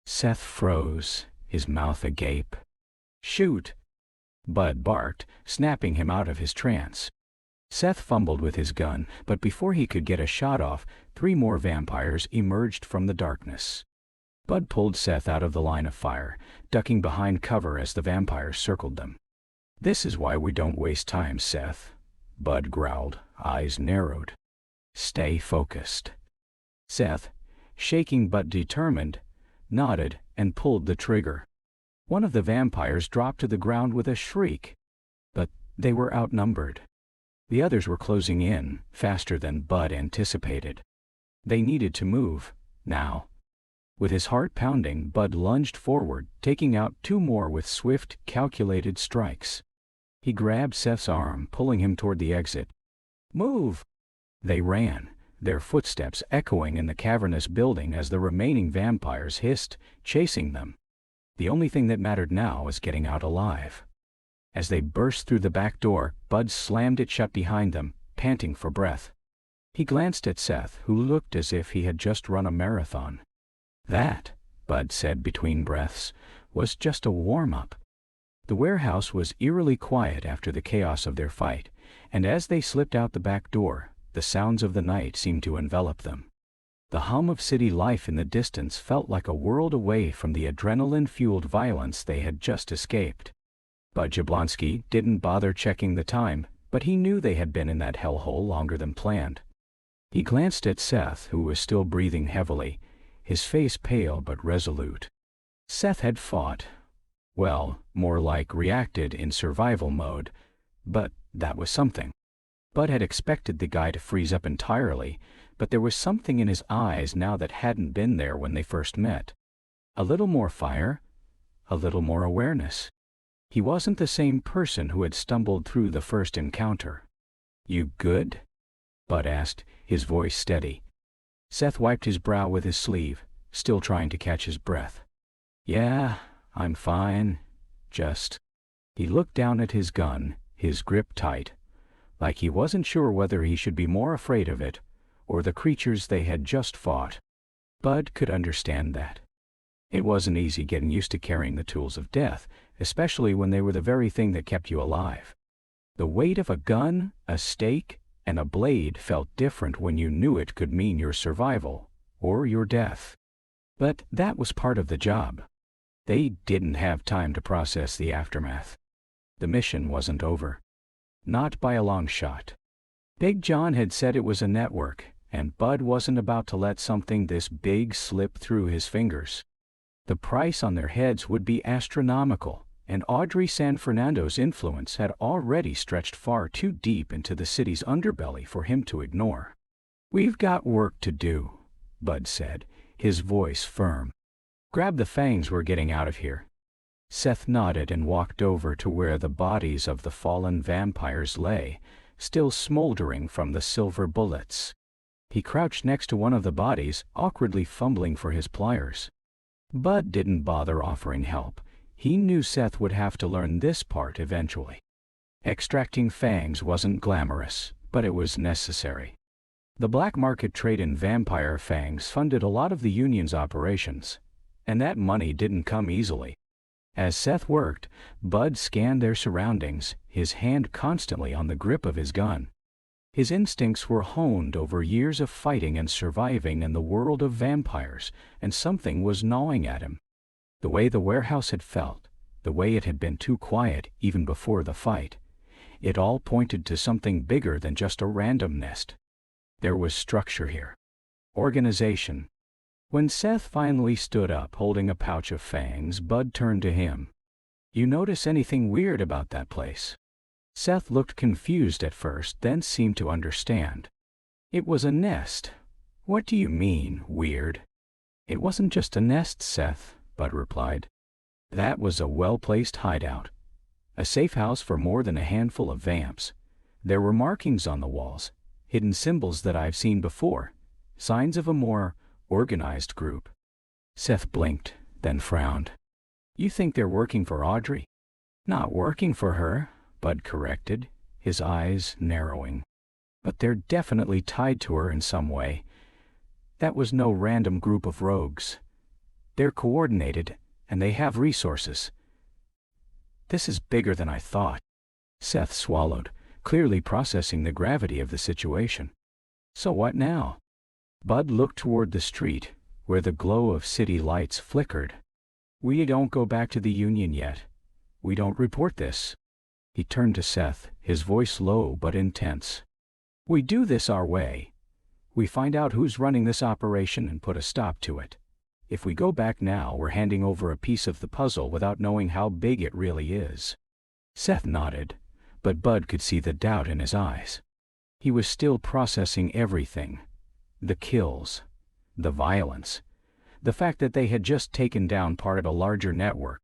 [SPEAKER 1] Seth froze, his mouth agape. "Shoot!" Bud barked, snapping him out of his trance. Seth fumbled with his gun, but before he could get a shot off, 3 more vampires emerged from the darkness. Bud pulled Seth out of the line of fire, ducking behind cover as the vampires circled them. "This is why we don't waste time, Seth," Bud growled, eyes narrowed. "Stay focused." Seth, shaking but determined, nodded and pulled the trigger. One of the vampires dropped to the ground with a shriek, but they were outnumbered. The others were closing in, faster than Bud anticipated. They needed to move, now. With his heart pounding, Bud lunged forward, taking out 2 more with swift, calculated strikes. He grabbed Seth's arm, pulling him toward the exit. "Move!" They ran, their footsteps echoing in the cavernous building as the remaining vampires hissed, chasing them. The only thing that mattered now was getting out alive. As they burst through the back door, Bud slammed it shut behind them, panting for breath. He glanced at Seth, who looked as if he had just run a marathon. That, Bud said between breaths, was just a warm-up. The warehouse was eerily quiet after the chaos of their fight, and as they slipped out the back door, the sounds of the night seemed to envelop them. The hum of city life in the distance felt like a world away from the adrenaline-fueled violence they had just escaped. Bud Jablonski didn't bother checking the time, but he knew they had been in that hellhole longer than planned. He glanced at Seth, who was still breathing heavily, his face pale but resolute. Seth had fought. Well, more like reacted in survival mode, but that was something. Bud had expected the guy to freeze up entirely, but there was something in his eyes now that hadn't been there when they first met. A little more fire, a little more awareness. He wasn't the same person who had stumbled through the first encounter. "You good?" Bud asked, his voice steady. Seth wiped his brow with his sleeve, still trying to catch his breath. "Yeah, I'm fine. Just..." He looked down at his gun, his grip tight, like he wasn't sure whether he should be more afraid of it or the creatures they had just fought. Bud could understand that. It wasn't easy getting used to carrying the tools of death, especially when they were the very thing that kept you alive. The weight of a gun, a stake, and a blade felt different when you knew it could mean your survival or your death. But that was part of the job. They didn't have time to process the aftermath. The mission wasn't over. Not by a long shot. Big John had said it was a network, and Bud wasn't about to let something this big slip through his fingers. The price on their heads would be astronomical, and Audrey San Fernando's influence had already stretched far too deep into the city's underbelly for him to ignore. "We've got work to do," Bud said, his voice firm. "Grab the fangs, we're getting out of here." Seth nodded and walked over to where the bodies of the fallen vampires lay, still smoldering from the silver bullets. He crouched next to one of the bodies, awkwardly fumbling for his pliers. Bud didn't bother offering help. He knew Seth would have to learn this part eventually. Extracting fangs wasn't glamorous, but it was necessary. The black market trade in vampire fangs funded a lot of the union's operations, and that money didn't come easily. As Seth worked, Bud scanned their surroundings, his hand constantly on the grip of his gun. His instincts were honed over years of fighting and surviving in the world of vampires, and something was gnawing at him. The way the warehouse had felt, the way it had been too quiet even before the fight, it all pointed to something bigger than just a random nest. There was structure here. Organization. When Seth finally stood up holding a pouch of fangs, Bud turned to him. "You notice anything weird about that place?" Seth looked confused at first, then seemed to understand. "It was a nest." "What do you mean, weird?" "It wasn't just a nest, Seth," Bud replied. "That was a well-placed hideout. A safe house for more than a handful of vamps. There were markings on the walls, hidden symbols that I've seen before, signs of a more organized group." Seth blinked, then frowned. "You think they're working for Audrey?" "Not working for her," Bud corrected, his eyes narrowing. "But they're definitely tied to her in some way. That was no random group of rogues. They're coordinated, and they have resources. This is bigger than I thought." Seth swallowed, clearly processing the gravity of the situation. "So what now?" Bud looked toward the street, where the glow of city lights flickered. "We don't go back to the Union yet. We don't report this." He turned to Seth, his voice low but intense. "We do this our way. We find out who's running this operation and put a stop to it. If we go back now, we're handing over a piece of the puzzle without knowing how big it really is." Seth nodded, but Bud could see the doubt in his eyes. He was still processing everything. The kills, the violence, the fact that they had just taken down part of a larger network.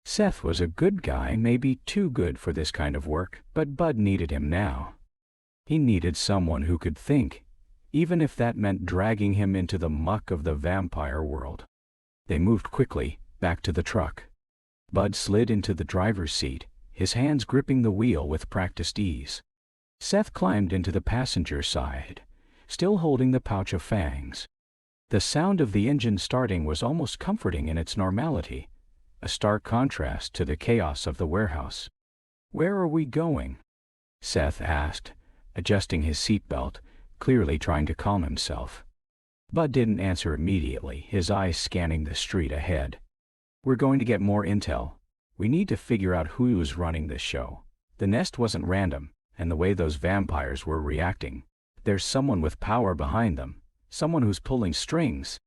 [SPEAKER 1] Seth was a good guy, maybe too good for this kind of work, but Bud needed him now. He needed someone who could think, even if that meant dragging him into the muck of the vampire world. They moved quickly, back to the truck. Bud slid into the driver's seat, his hands gripping the wheel with practiced ease. Seth climbed into the passenger side, still holding the pouch of fangs. The sound of the engine starting was almost comforting in its normality, a stark contrast to the chaos of the warehouse. "Where are we going?" Seth asked, adjusting his seatbelt, clearly trying to calm himself. Bud didn't answer immediately, his eyes scanning the street ahead. "We're going to get more intel. We need to figure out who's running this show. The nest wasn't random, and the way those vampires were reacting. There's someone with power behind them, someone who's pulling strings."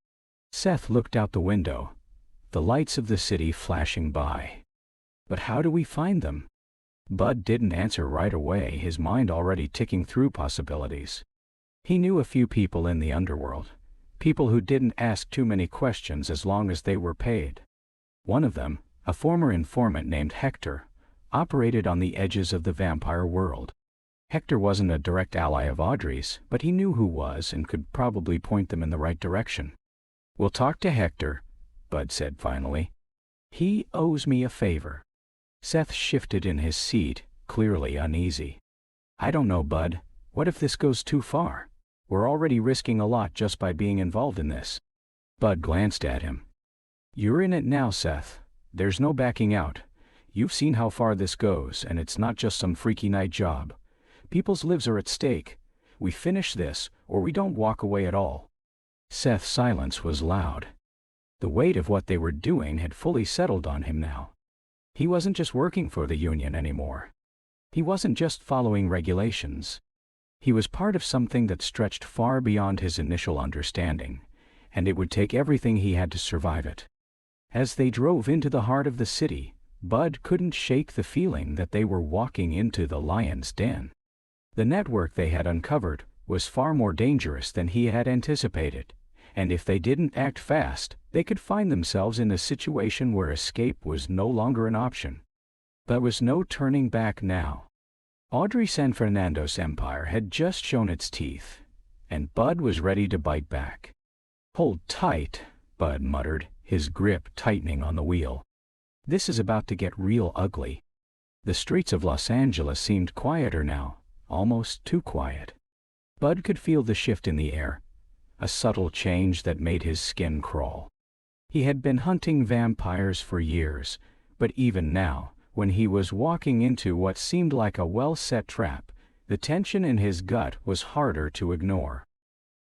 [SPEAKER 1] Seth looked out the window, the lights of the city flashing by. "But how do we find them?" Bud didn't answer right away, his mind already ticking through possibilities. He knew a few people in the underworld, people who didn't ask too many questions as long as they were paid. One of them, a former informant named Hector, operated on the edges of the vampire world. Hector wasn't a direct ally of Audrey's, but he knew who was and could probably point them in the right direction. "We'll talk to Hector," Bud said finally. "He owes me a favor." Seth shifted in his seat, clearly uneasy. "I don't know, Bud. What if this goes too far? We're already risking a lot just by being involved in this." Bud glanced at him. "You're in it now, Seth. There's no backing out. You've seen how far this goes, and it's not just some freaky night job. People's lives are at stake. We finish this, or we don't walk away at all." Seth's silence was loud. The weight of what they were doing had fully settled on him now. He wasn't just working for the union anymore. He wasn't just following regulations. He was part of something that stretched far beyond his initial understanding, and it would take everything he had to survive it. As they drove into the heart of the city, Bud couldn't shake the feeling that they were walking into the lion's den. The network they had uncovered was far more dangerous than he had anticipated, and if they didn't act fast, they could find themselves in a situation where escape was no longer an option. There was no turning back now. Audrey San Fernando's empire had just shown its teeth, and Bud was ready to bite back. "Hold tight," Bud muttered, his grip tightening on the wheel. "This is about to get real ugly." The streets of Los Angeles seemed quieter now, almost too quiet. Bud could feel the shift in the air, a subtle change that made his skin crawl. He had been hunting vampires for years, but even now, when he was walking into what seemed like a well-set trap, the tension in his gut was harder to ignore.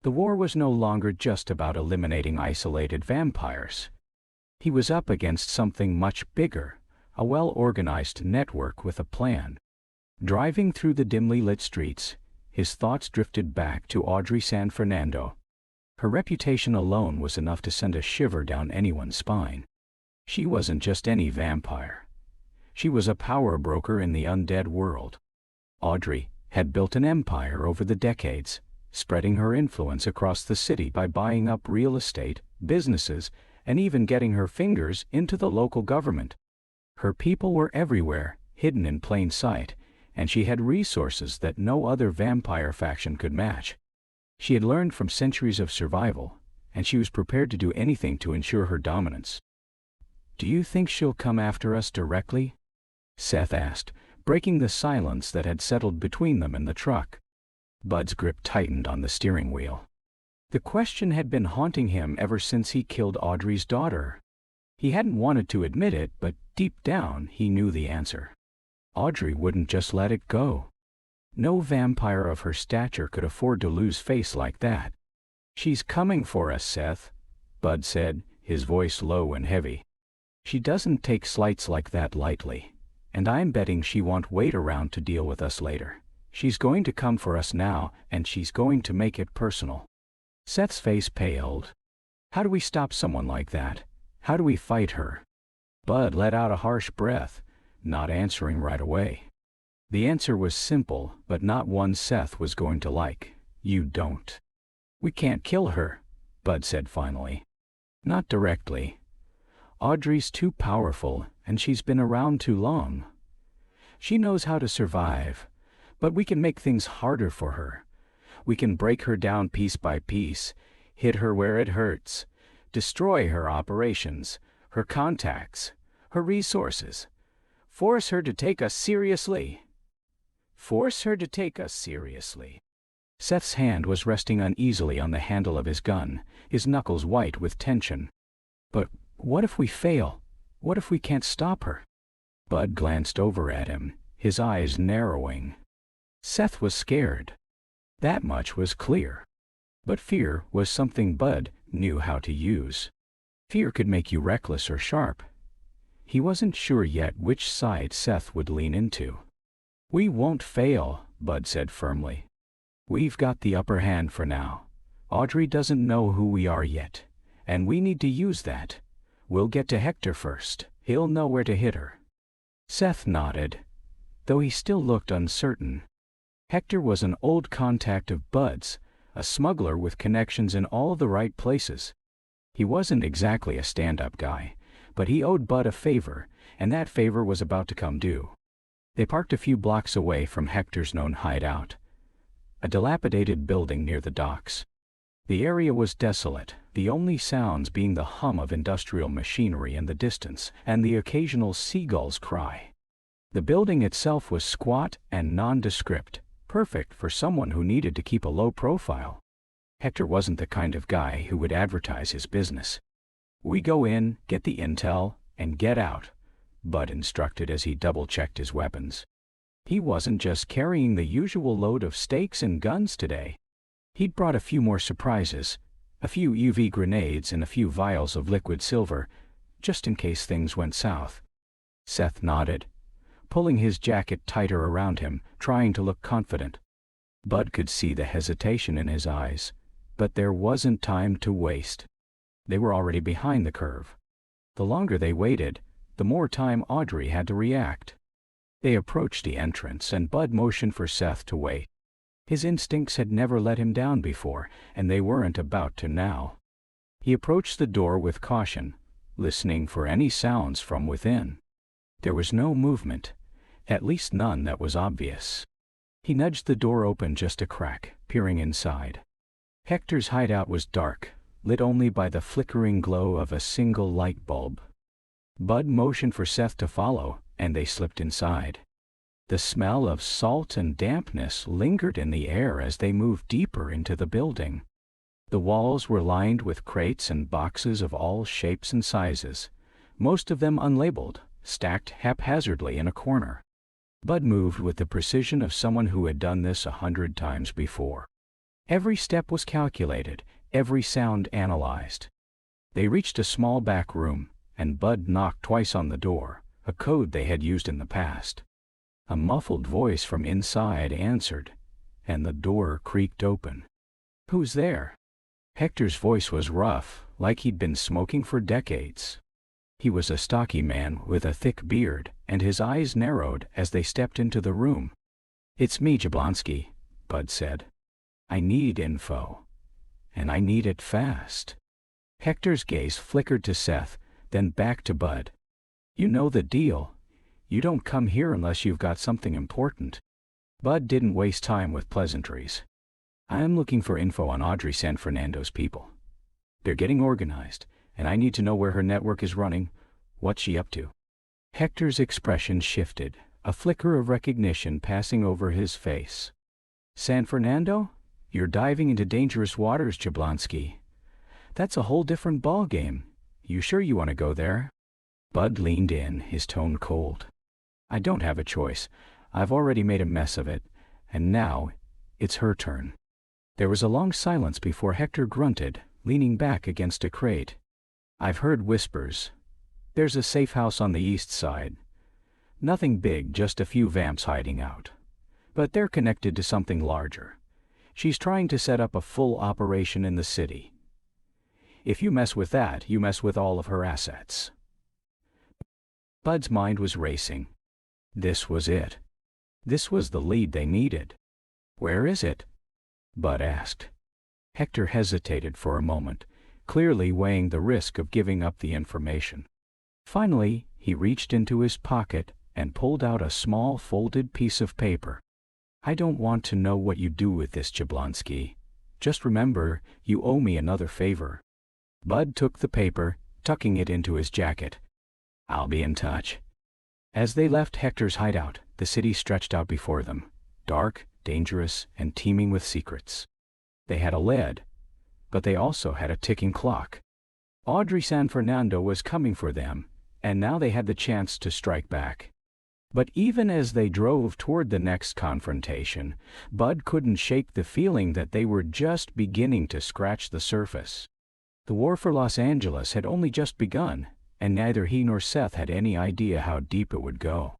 [SPEAKER 1] The war was no longer just about eliminating isolated vampires. He was up against something much bigger, a well-organized network with a plan. Driving through the dimly lit streets, his thoughts drifted back to Audrey San Fernando. Her reputation alone was enough to send a shiver down anyone's spine. She wasn't just any vampire. She was a power broker in the undead world. Audrey had built an empire over the decades, spreading her influence across the city by buying up real estate, businesses, and even getting her fingers into the local government. Her people were everywhere, hidden in plain sight, and she had resources that no other vampire faction could match. She had learned from centuries of survival, and she was prepared to do anything to ensure her dominance. "Do you think she'll come after us directly?" Seth asked, breaking the silence that had settled between them in the truck. Bud's grip tightened on the steering wheel. The question had been haunting him ever since he killed Audrey's daughter. He hadn't wanted to admit it, but deep down he knew the answer. Audrey wouldn't just let it go. No vampire of her stature could afford to lose face like that. "She's coming for us, Seth," Bud said, his voice low and heavy. "She doesn't take slights like that lightly, and I'm betting she won't wait around to deal with us later. She's going to come for us now, and she's going to make it personal." Seth's face paled. How do we stop someone like that? How do we fight her? Bud let out a harsh breath, not answering right away. The answer was simple, but not one Seth was going to like. "You don't." "We can't kill her," Bud said finally. "Not directly. Audrey's too powerful, and she's been around too long. She knows how to survive, but we can make things harder for her. We can break her down piece by piece, hit her where it hurts, destroy her operations, her contacts, her resources. Force her to take us seriously. Force her to take us seriously." Seth's hand was resting uneasily on the handle of his gun, his knuckles white with tension. But what if we fail? What if we can't stop her? Bud glanced over at him, his eyes narrowing. Seth was scared. That much was clear. But fear was something Bud knew how to use. Fear could make you reckless or sharp. He wasn't sure yet which side Seth would lean into. "We won't fail," Bud said firmly. "We've got the upper hand for now. Audrey doesn't know who we are yet, and we need to use that. We'll get to Hector first. He'll know where to hit her." Seth nodded, though he still looked uncertain. Hector was an old contact of Bud's, a smuggler with connections in all the right places. He wasn't exactly a stand-up guy, but he owed Bud a favor, and that favor was about to come due. They parked a few blocks away from Hector's known hideout, a dilapidated building near the docks. The area was desolate, the only sounds being the hum of industrial machinery in the distance and the occasional seagull's cry. The building itself was squat and nondescript, perfect for someone who needed to keep a low profile. Hector wasn't the kind of guy who would advertise his business. "We go in, get the intel, and get out," Bud instructed as he double-checked his weapons. He wasn't just carrying the usual load of stakes and guns today. He'd brought a few more surprises, a few UV grenades and a few vials of liquid silver, just in case things went south. Seth nodded, pulling his jacket tighter around him, trying to look confident. Bud could see the hesitation in his eyes, but there wasn't time to waste. They were already behind the curve. The longer they waited, the more time Audrey had to react. They approached the entrance, and Bud motioned for Seth to wait. His instincts had never let him down before, and they weren't about to now. He approached the door with caution, listening for any sounds from within. There was no movement, at least none that was obvious. He nudged the door open just a crack, peering inside. Hector's hideout was dark, lit only by the flickering glow of a single light bulb. Bud motioned for Seth to follow, and they slipped inside. The smell of salt and dampness lingered in the air as they moved deeper into the building. The walls were lined with crates and boxes of all shapes and sizes, most of them unlabeled, stacked haphazardly in a corner. Bud moved with the precision of someone who had done this 100 times before. Every step was calculated, every sound analyzed. They reached a small back room, and Bud knocked twice on the door, a code they had used in the past. A muffled voice from inside answered, and the door creaked open. "Who's there?" Hector's voice was rough, like he'd been smoking for decades. He was a stocky man with a thick beard, and his eyes narrowed as they stepped into the room. "It's me, Jablonski," Bud said. "I need info, and I need it fast." Hector's gaze flickered to Seth, then back to Bud. "You know the deal. You don't come here unless you've got something important." Bud didn't waste time with pleasantries. "I'm looking for info on Audrey San Fernando's people. They're getting organized, and I need to know where her network is running, what's she up to." Hector's expression shifted, a flicker of recognition passing over his face. "San Fernando? You're diving into dangerous waters, Jablonski. That's a whole different ballgame. You sure you want to go there?" Bud leaned in, his tone cold. "I don't have a choice. I've already made a mess of it, and now it's her turn." There was a long silence before Hector grunted, leaning back against a crate. "I've heard whispers. There's a safe house on the east side. Nothing big, just a few vamps hiding out. But they're connected to something larger. She's trying to set up a full operation in the city. If you mess with that, you mess with all of her assets." Bud's mind was racing. This was it. This was the lead they needed. "Where is it?" Bud asked. Hector hesitated for a moment, clearly weighing the risk of giving up the information. Finally, he reached into his pocket and pulled out a small folded piece of paper. "I don't want to know what you do with this, Jablonski. Just remember, you owe me another favor." Bud took the paper, tucking it into his jacket. "I'll be in touch." As they left Hector's hideout, the city stretched out before them, dark, dangerous, and teeming with secrets. They had a lead, but they also had a ticking clock. Audrey San Fernando was coming for them, and now they had the chance to strike back. But even as they drove toward the next confrontation, Bud couldn't shake the feeling that they were just beginning to scratch the surface. The war for Los Angeles had only just begun, and neither he nor Seth had any idea how deep it would go.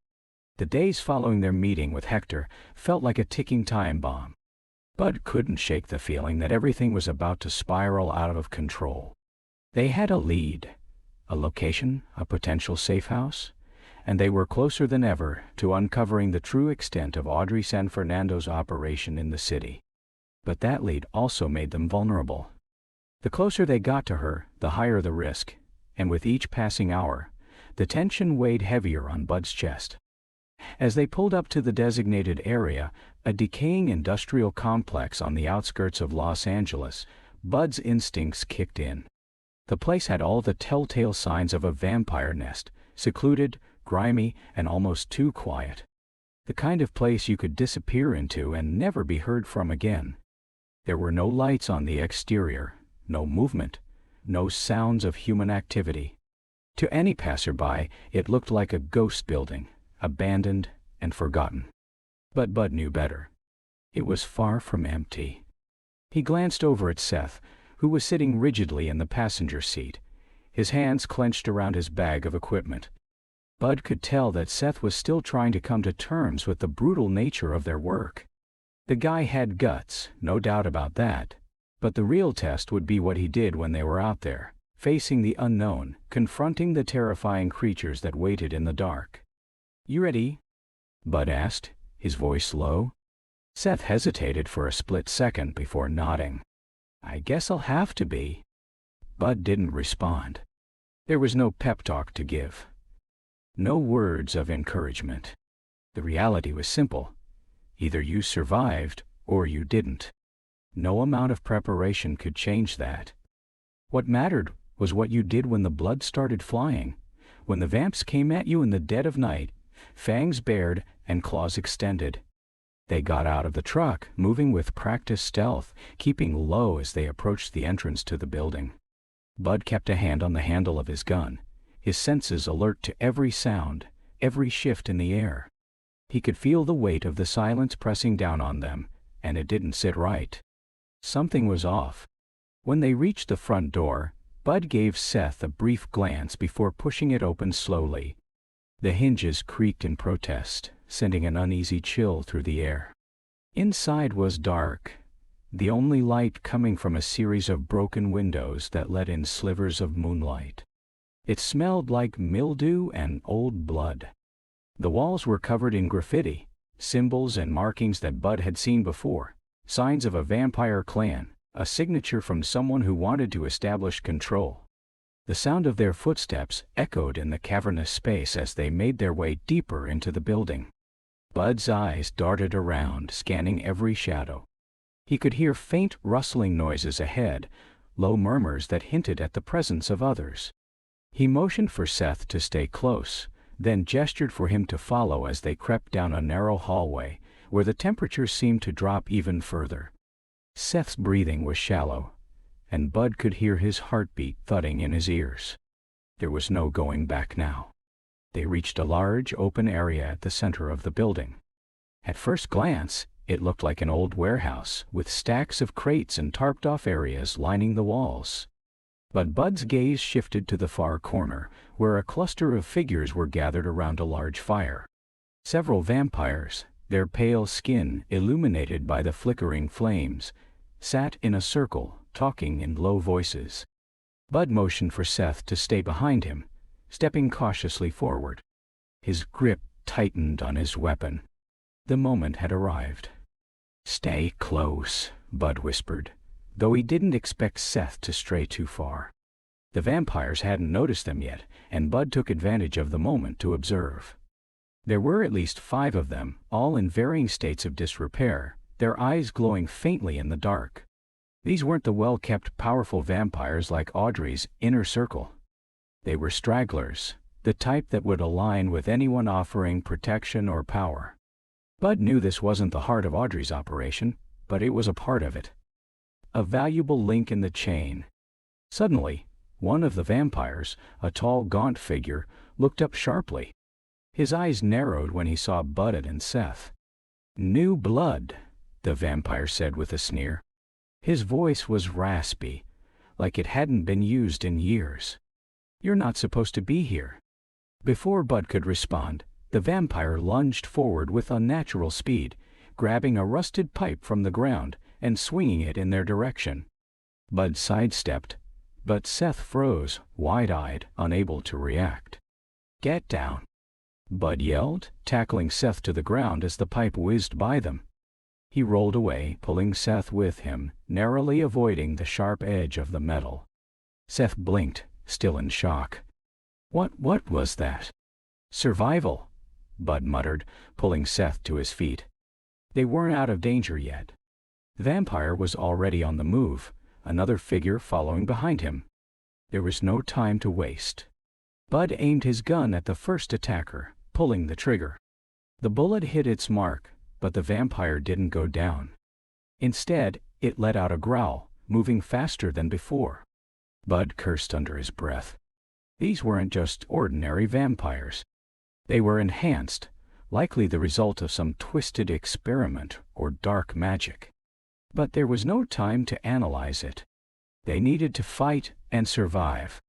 [SPEAKER 1] The days following their meeting with Hector felt like a ticking time bomb. Bud couldn't shake the feeling that everything was about to spiral out of control. They had a lead, a location, a potential safe house, and they were closer than ever to uncovering the true extent of Audrey San Fernando's operation in the city. But that lead also made them vulnerable. The closer they got to her, the higher the risk, and with each passing hour, the tension weighed heavier on Bud's chest. As they pulled up to the designated area, a decaying industrial complex on the outskirts of Los Angeles, Bud's instincts kicked in. The place had all the telltale signs of a vampire nest, secluded, grimy, and almost too quiet. The kind of place you could disappear into and never be heard from again. There were no lights on the exterior, no movement, no sounds of human activity. To any passerby, it looked like a ghost building, abandoned and forgotten. But Bud knew better. It was far from empty. He glanced over at Seth, who was sitting rigidly in the passenger seat, his hands clenched around his bag of equipment. Bud could tell that Seth was still trying to come to terms with the brutal nature of their work. The guy had guts, no doubt about that, but the real test would be what he did when they were out there, facing the unknown, confronting the terrifying creatures that waited in the dark. "You ready?" Bud asked, his voice low. Seth hesitated for a split second before nodding. "I guess I'll have to be." Bud didn't respond. There was no pep talk to give. No words of encouragement. The reality was simple. Either you survived, or you didn't. No amount of preparation could change that. What mattered was what you did when the blood started flying, when the vamps came at you in the dead of night, fangs bared and claws extended. They got out of the truck, moving with practiced stealth, keeping low as they approached the entrance to the building. Bud kept a hand on the handle of his gun, his senses alert to every sound, every shift in the air. He could feel the weight of the silence pressing down on them, and it didn't sit right. Something was off. When they reached the front door, Bud gave Seth a brief glance before pushing it open slowly. The hinges creaked in protest, sending an uneasy chill through the air. Inside was dark, the only light coming from a series of broken windows that let in slivers of moonlight. It smelled like mildew and old blood. The walls were covered in graffiti, symbols and markings that Bud had seen before, signs of a vampire clan, a signature from someone who wanted to establish control. The sound of their footsteps echoed in the cavernous space as they made their way deeper into the building. Bud's eyes darted around, scanning every shadow. He could hear faint rustling noises ahead, low murmurs that hinted at the presence of others. He motioned for Seth to stay close, then gestured for him to follow as they crept down a narrow hallway, where the temperature seemed to drop even further. Seth's breathing was shallow, and Bud could hear his heartbeat thudding in his ears. There was no going back now. They reached a large, open area at the center of the building. At first glance, it looked like an old warehouse, with stacks of crates and tarped-off areas lining the walls. But Bud's gaze shifted to the far corner, where a cluster of figures were gathered around a large fire. Several vampires, their pale skin illuminated by the flickering flames, sat in a circle, talking in low voices. Bud motioned for Seth to stay behind him, stepping cautiously forward. His grip tightened on his weapon. The moment had arrived. "Stay close," Bud whispered, though he didn't expect Seth to stray too far. The vampires hadn't noticed them yet, and Bud took advantage of the moment to observe. There were at least 5 of them, all in varying states of disrepair, their eyes glowing faintly in the dark. These weren't the well-kept, powerful vampires like Audrey's inner circle. They were stragglers, the type that would align with anyone offering protection or power. Bud knew this wasn't the heart of Audrey's operation, but it was a part of it. A valuable link in the chain. Suddenly, one of the vampires, a tall, gaunt figure, looked up sharply. His eyes narrowed when he saw Bud and Seth. "New blood," the vampire said with a sneer. His voice was raspy, like it hadn't been used in years. "You're not supposed to be here." Before Bud could respond, the vampire lunged forward with unnatural speed, grabbing a rusted pipe from the ground and swinging it in their direction. Bud sidestepped, but Seth froze, wide-eyed, unable to react. "Get down," Bud yelled, tackling Seth to the ground as the pipe whizzed by them. He rolled away, pulling Seth with him, narrowly avoiding the sharp edge of the metal. Seth blinked, still in shock. What was that?" "Survival," Bud muttered, pulling Seth to his feet. They weren't out of danger yet. The vampire was already on the move, another figure following behind him. There was no time to waste. Bud aimed his gun at the first attacker, pulling the trigger. The bullet hit its mark, but the vampire didn't go down. Instead, it let out a growl, moving faster than before. Bud cursed under his breath. These weren't just ordinary vampires. They were enhanced, likely the result of some twisted experiment or dark magic. But there was no time to analyze it. They needed to fight and survive.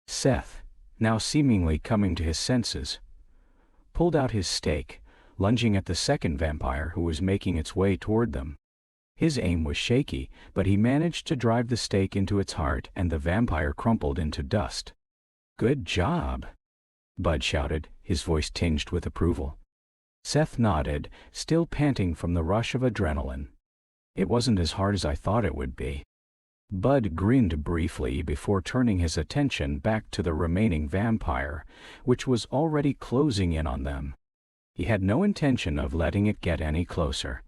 [SPEAKER 1] Seth, now seemingly coming to his senses, pulled out his stake, lunging at the second vampire who was making its way toward them. His aim was shaky, but he managed to drive the stake into its heart and the vampire crumpled into dust. "Good job," Bud shouted, his voice tinged with approval. Seth nodded, still panting from the rush of adrenaline. "It wasn't as hard as I thought it would be." Bud grinned briefly before turning his attention back to the remaining vampire, which was already closing in on them. He had no intention of letting it get any closer.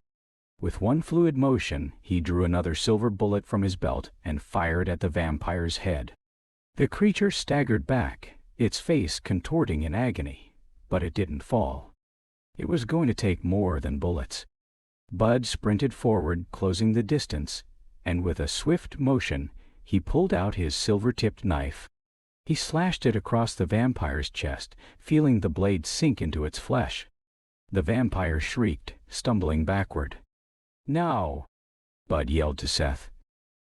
[SPEAKER 1] With one fluid motion, he drew another silver bullet from his belt and fired at the vampire's head. The creature staggered back, its face contorting in agony, but it didn't fall. It was going to take more than bullets. Bud sprinted forward, closing the distance, and with a swift motion, he pulled out his silver-tipped knife. He slashed it across the vampire's chest, feeling the blade sink into its flesh. The vampire shrieked, stumbling backward. "Now!" Bud yelled to Seth.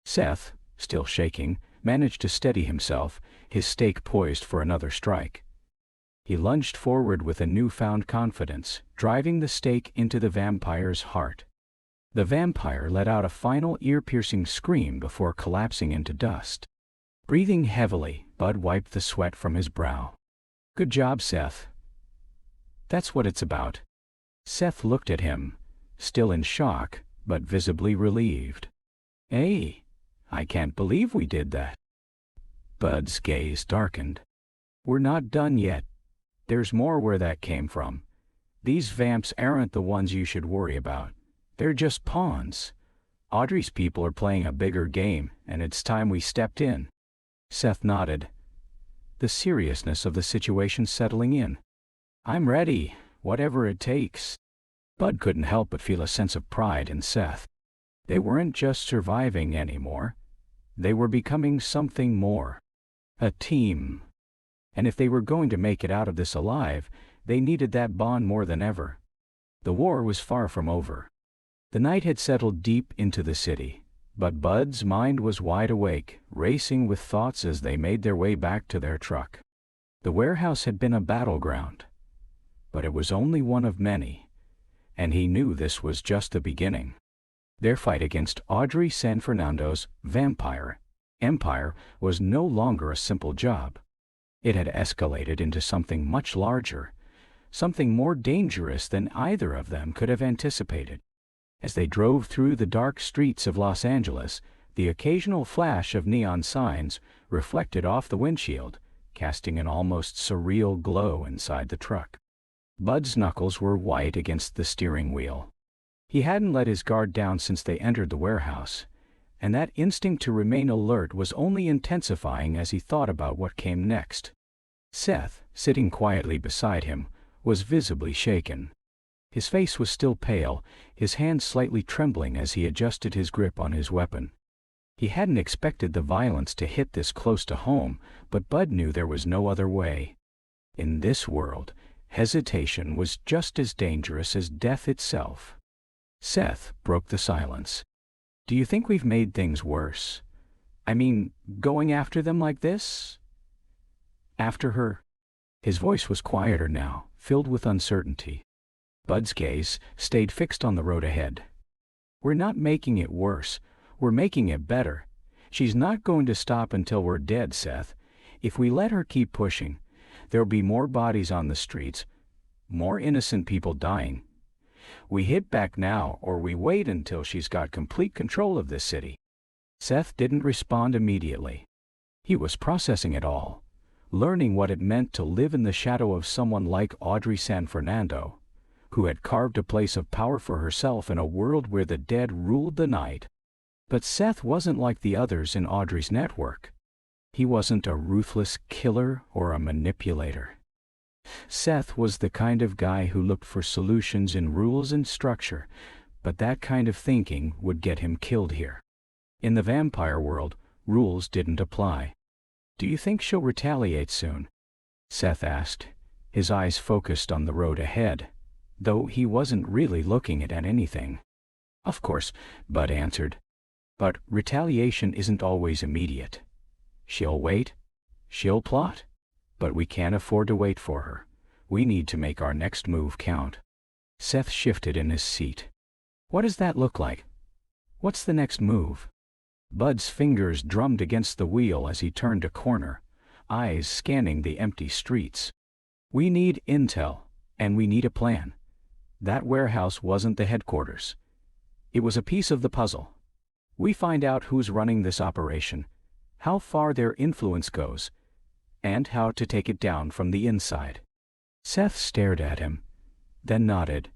[SPEAKER 1] Seth, still shaking, managed to steady himself, his stake poised for another strike. He lunged forward with a newfound confidence, driving the stake into the vampire's heart. The vampire let out a final ear-piercing scream before collapsing into dust. Breathing heavily, Bud wiped the sweat from his brow. "Good job, Seth. That's what it's about." Seth looked at him, still in shock, but visibly relieved. "Hey, I can't believe we did that." Bud's gaze darkened. "We're not done yet. There's more where that came from. These vamps aren't the ones you should worry about. They're just pawns. Audrey's people are playing a bigger game, and it's time we stepped in." Seth nodded, the seriousness of the situation settling in. "I'm ready, whatever it takes." Bud couldn't help but feel a sense of pride in Seth. They weren't just surviving anymore. They were becoming something more. A team. And if they were going to make it out of this alive, they needed that bond more than ever. The war was far from over. The night had settled deep into the city, but Bud's mind was wide awake, racing with thoughts as they made their way back to their truck. The warehouse had been a battleground, but it was only one of many, and he knew this was just the beginning. Their fight against Audrey San Fernando's vampire empire was no longer a simple job. It had escalated into something much larger, something more dangerous than either of them could have anticipated. As they drove through the dark streets of Los Angeles, the occasional flash of neon signs reflected off the windshield, casting an almost surreal glow inside the truck. Bud's knuckles were white against the steering wheel. He hadn't let his guard down since they entered the warehouse, and that instinct to remain alert was only intensifying as he thought about what came next. Seth, sitting quietly beside him, was visibly shaken. His face was still pale, his hands slightly trembling as he adjusted his grip on his weapon. He hadn't expected the violence to hit this close to home, but Bud knew there was no other way. In this world, hesitation was just as dangerous as death itself. Seth broke the silence. "Do you think we've made things worse? I mean, going after them like this? After her?" His voice was quieter now, filled with uncertainty. Bud's gaze stayed fixed on the road ahead. "We're not making it worse. We're making it better. She's not going to stop until we're dead, Seth. If we let her keep pushing, there'll be more bodies on the streets, more innocent people dying. We hit back now, or we wait until she's got complete control of this city." Seth didn't respond immediately. He was processing it all, learning what it meant to live in the shadow of someone like Audrey San Fernando, who had carved a place of power for herself in a world where the dead ruled the night. But Seth wasn't like the others in Audrey's network. He wasn't a ruthless killer or a manipulator. Seth was the kind of guy who looked for solutions in rules and structure, but that kind of thinking would get him killed here. In the vampire world, rules didn't apply. "Do you think she'll retaliate soon?" Seth asked, his eyes focused on the road ahead, though he wasn't really looking at anything. "Of course," Bud answered. "But retaliation isn't always immediate. She'll wait, she'll plot, but we can't afford to wait for her. We need to make our next move count." Seth shifted in his seat. "What does that look like? What's the next move?" Bud's fingers drummed against the wheel as he turned a corner, eyes scanning the empty streets. "We need intel, and we need a plan. That warehouse wasn't the headquarters. It was a piece of the puzzle. We find out who's running this operation, how far their influence goes, and how to take it down from the inside." Seth stared at him, then nodded,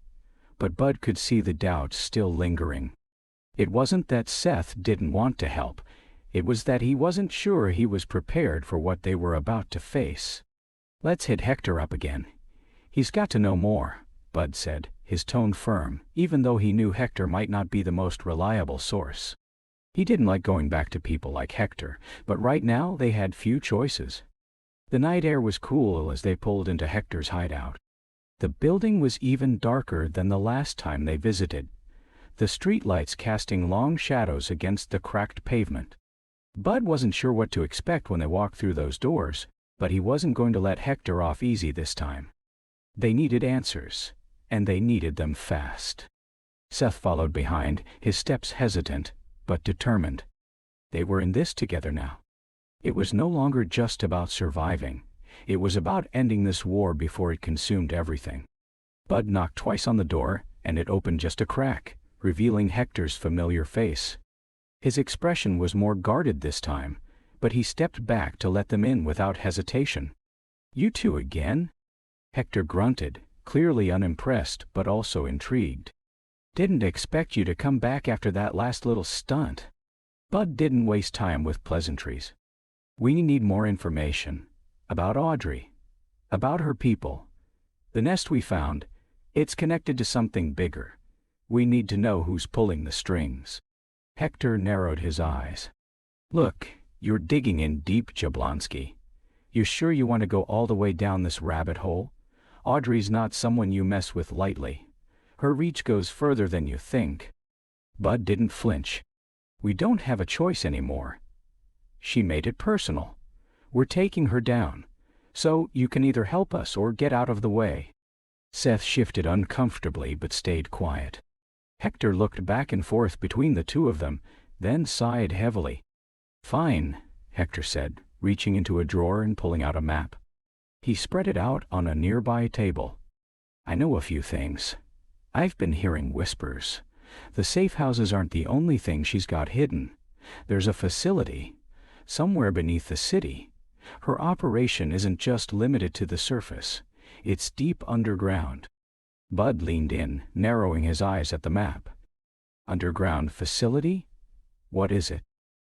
[SPEAKER 1] but Bud could see the doubt still lingering. It wasn't that Seth didn't want to help, it was that he wasn't sure he was prepared for what they were about to face. "Let's hit Hector up again. He's got to know more," Bud said, his tone firm, even though he knew Hector might not be the most reliable source. He didn't like going back to people like Hector, but right now they had few choices. The night air was cool as they pulled into Hector's hideout. The building was even darker than the last time they visited, the streetlights casting long shadows against the cracked pavement. Bud wasn't sure what to expect when they walked through those doors, but he wasn't going to let Hector off easy this time. They needed answers, and they needed them fast. Seth followed behind, his steps hesitant, but determined. They were in this together now. It was no longer just about surviving. It was about ending this war before it consumed everything. Bud knocked twice on the door, and it opened just a crack, revealing Hector's familiar face. His expression was more guarded this time, but he stepped back to let them in without hesitation. "You two again?" Hector grunted, clearly unimpressed but also intrigued. "Didn't expect you to come back after that last little stunt." Bud didn't waste time with pleasantries. "We need more information. About Audrey. About her people. The nest we found, it's connected to something bigger. We need to know who's pulling the strings." Hector narrowed his eyes. "Look, you're digging in deep, Jablonski. You sure you want to go all the way down this rabbit hole? Audrey's not someone you mess with lightly. Her reach goes further than you think." Bud didn't flinch. "We don't have a choice anymore. She made it personal. We're taking her down. So you can either help us or get out of the way." Seth shifted uncomfortably but stayed quiet. Hector looked back and forth between the two of them, then sighed heavily. "Fine," Hector said, reaching into a drawer and pulling out a map. He spread it out on a nearby table. "I know a few things. I've been hearing whispers. The safe houses aren't the only thing she's got hidden. There's a facility, somewhere beneath the city. Her operation isn't just limited to the surface. It's deep underground." Bud leaned in, narrowing his eyes at the map. "Underground facility? What is it?"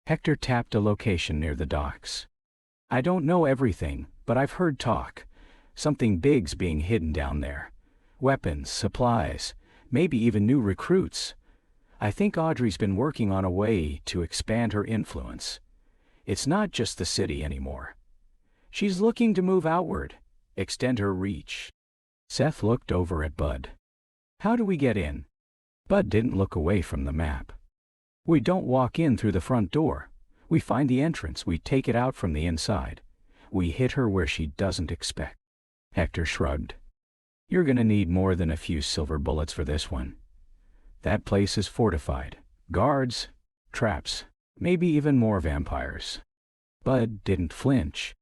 [SPEAKER 1] Hector tapped a location near the docks. "I don't know everything, but I've heard talk. Something big's being hidden down there. Weapons, supplies, maybe even new recruits. I think Audrey's been working on a way to expand her influence. It's not just the city anymore. She's looking to move outward, extend her reach. Seth looked over at Bud. How do we get in? Bud didn't look away from the map. We don't walk in through the front door. We find the entrance, we take it out from the inside. We hit her where she doesn't expect. Hector shrugged. You're gonna need more than a few silver bullets for this one. That place is fortified. Guards, traps, maybe even more vampires. Bud didn't flinch.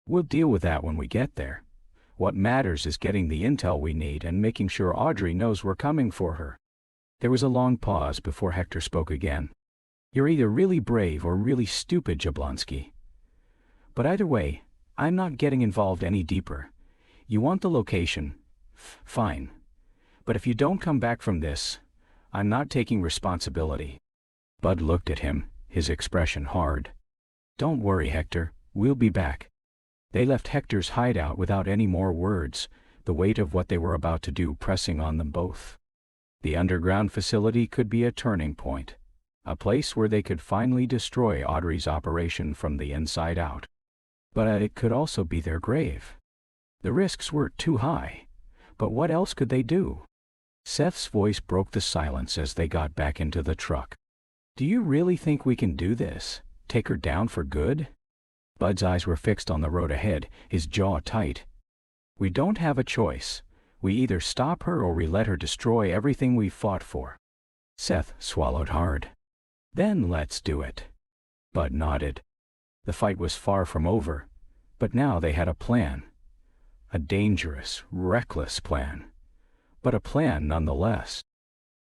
[SPEAKER 1] We'll deal with that when we get there. What matters is getting the intel we need and making sure Audrey knows we're coming for her. There was a long pause before Hector spoke again. You're either really brave or really stupid, Jablonski. But either way, I'm not getting involved any deeper. You want the location? Fine. But if you don't come back from this, I'm not taking responsibility. Bud looked at him, his expression hard. Don't worry, Hector, we'll be back. They left Hector's hideout without any more words, the weight of what they were about to do pressing on them both. The underground facility could be a turning point, a place where they could finally destroy Audrey's operation from the inside out. But it could also be their grave. The risks were too high, but what else could they do? Seth's voice broke the silence as they got back into the truck. Do you really think we can do this? Take her down for good? Bud's eyes were fixed on the road ahead, his jaw tight. We don't have a choice. We either stop her or we let her destroy everything we've fought for. Seth swallowed hard. Then let's do it. Bud nodded. The fight was far from over, but now they had a plan. A dangerous, reckless plan. But a plan nonetheless.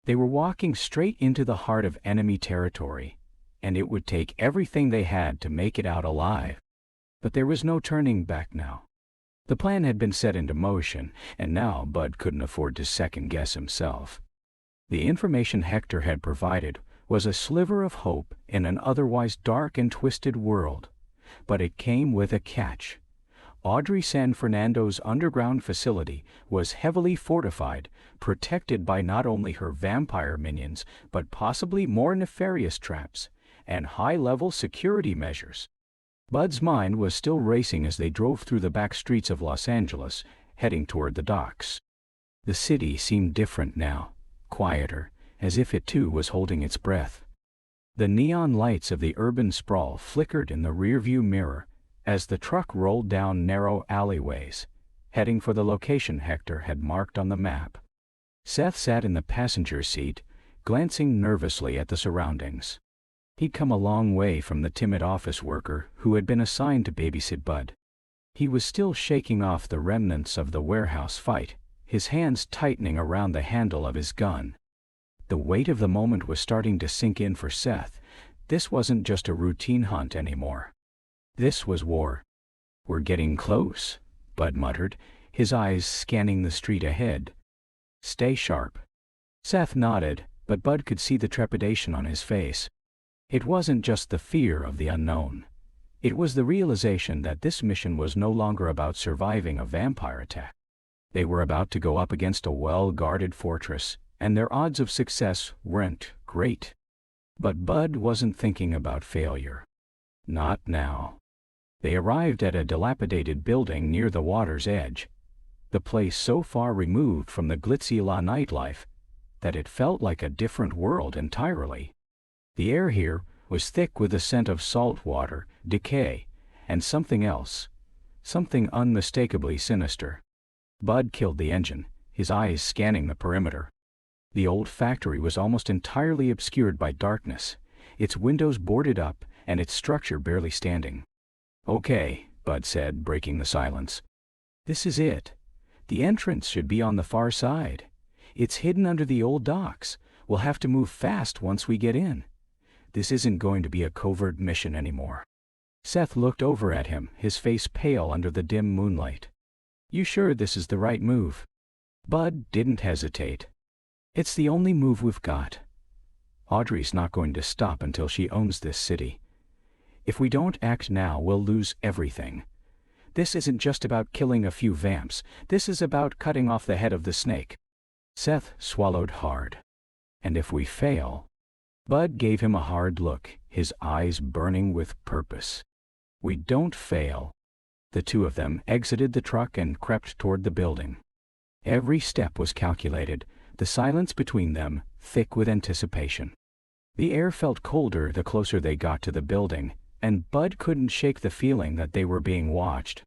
[SPEAKER 1] They were walking straight into the heart of enemy territory, and it would take everything they had to make it out alive. But there was no turning back now. The plan had been set into motion, and now Bud couldn't afford to second-guess himself. The information Hector had provided was a sliver of hope in an otherwise dark and twisted world, but it came with a catch. Audrey San Fernando's underground facility was heavily fortified, protected by not only her vampire minions, but possibly more nefarious traps and high-level security measures. Bud's mind was still racing as they drove through the back streets of Los Angeles, heading toward the docks. The city seemed different now, quieter, as if it too was holding its breath. The neon lights of the urban sprawl flickered in the rearview mirror as the truck rolled down narrow alleyways, heading for the location Hector had marked on the map. Seth sat in the passenger seat, glancing nervously at the surroundings. He'd come a long way from the timid office worker who had been assigned to babysit Bud. He was still shaking off the remnants of the warehouse fight, his hands tightening around the handle of his gun. The weight of the moment was starting to sink in for Seth. This wasn't just a routine hunt anymore. This was war. We're getting close, Bud muttered, his eyes scanning the street ahead. Stay sharp. Seth nodded, but Bud could see the trepidation on his face. It wasn't just the fear of the unknown. It was the realization that this mission was no longer about surviving a vampire attack. They were about to go up against a well-guarded fortress, and their odds of success weren't great. But Bud wasn't thinking about failure. Not now. They arrived at a dilapidated building near the water's edge, the place so far removed from the glitzy La nightlife that it felt like a different world entirely. The air here was thick with the scent of salt water, decay, and something else, something unmistakably sinister. Bud killed the engine, his eyes scanning the perimeter. The old factory was almost entirely obscured by darkness, its windows boarded up and its structure barely standing. Okay, Bud said, breaking the silence. This is it. The entrance should be on the far side. It's hidden under the old docks. We'll have to move fast once we get in. This isn't going to be a covert mission anymore. Seth looked over at him, his face pale under the dim moonlight. You sure this is the right move? Bud didn't hesitate. It's the only move we've got. Audrey's not going to stop until she owns this city. If we don't act now, we'll lose everything. This isn't just about killing a few vamps, this is about cutting off the head of the snake. Seth swallowed hard. And if we fail? Bud gave him a hard look, his eyes burning with purpose. We don't fail. The two of them exited the truck and crept toward the building. Every step was calculated, the silence between them thick with anticipation. The air felt colder the closer they got to the building, and Bud couldn't shake the feeling that they were being watched.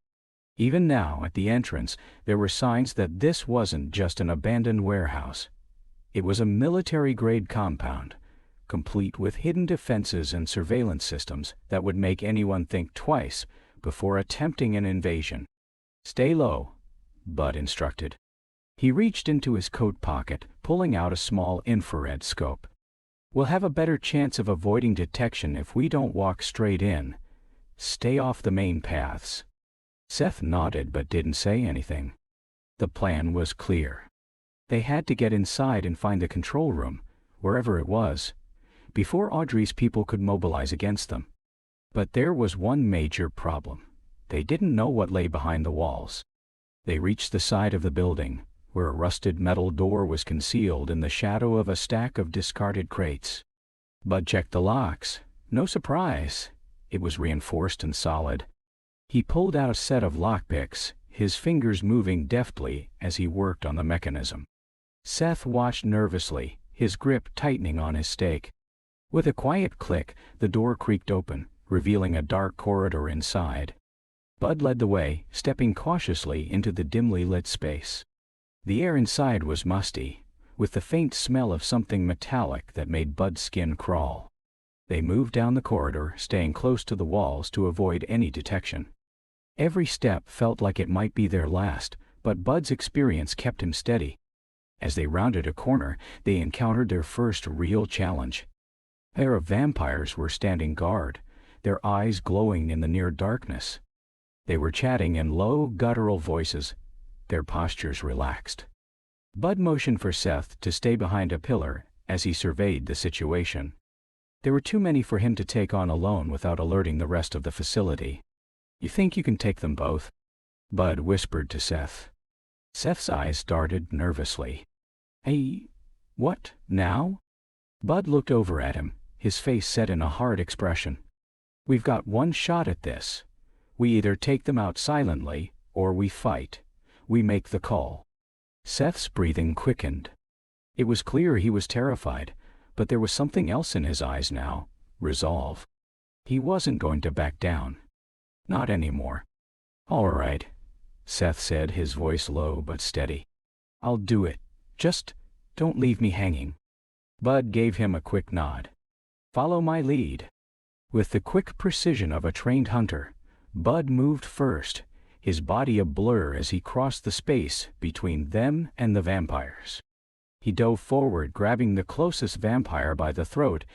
[SPEAKER 1] Even now, at the entrance, there were signs that this wasn't just an abandoned warehouse. It was a military-grade compound, complete with hidden defenses and surveillance systems that would make anyone think twice before attempting an invasion. "Stay low," Bud instructed. He reached into his coat pocket, pulling out a small infrared scope. "We'll have a better chance of avoiding detection if we don't walk straight in. Stay off the main paths." Seth nodded but didn't say anything. The plan was clear. They had to get inside and find the control room, wherever it was, before Audrey's people could mobilize against them. But there was one major problem. They didn't know what lay behind the walls. They reached the side of the building, where a rusted metal door was concealed in the shadow of a stack of discarded crates. Bud checked the locks. No surprise. It was reinforced and solid. He pulled out a set of lockpicks, his fingers moving deftly as he worked on the mechanism. Seth watched nervously, his grip tightening on his stake. With a quiet click, the door creaked open, revealing a dark corridor inside. Bud led the way, stepping cautiously into the dimly lit space. The air inside was musty, with the faint smell of something metallic that made Bud's skin crawl. They moved down the corridor, staying close to the walls to avoid any detection. Every step felt like it might be their last, but Bud's experience kept him steady. As they rounded a corner, they encountered their first real challenge. A pair of vampires were standing guard, their eyes glowing in the near darkness. They were chatting in low, guttural voices, their postures relaxed. Bud motioned for Seth to stay behind a pillar as he surveyed the situation. There were too many for him to take on alone without alerting the rest of the facility. "You think you can take them both?" Bud whispered to Seth. Seth's eyes darted nervously. "Hey, what, now?" Bud looked over at him, his face set in a hard expression. "We've got one shot at this. We either take them out silently, or we fight. We make the call." Seth's breathing quickened. It was clear he was terrified, but there was something else in his eyes now, resolve. He wasn't going to back down. Not anymore. "All right," Seth said, his voice low but steady. "I'll do it. Just don't leave me hanging." Bud gave him a quick nod. "Follow my lead." With the quick precision of a trained hunter, Bud moved first, his body a blur as he crossed the space between them and the vampires. He dove forward, grabbing the closest vampire by the throat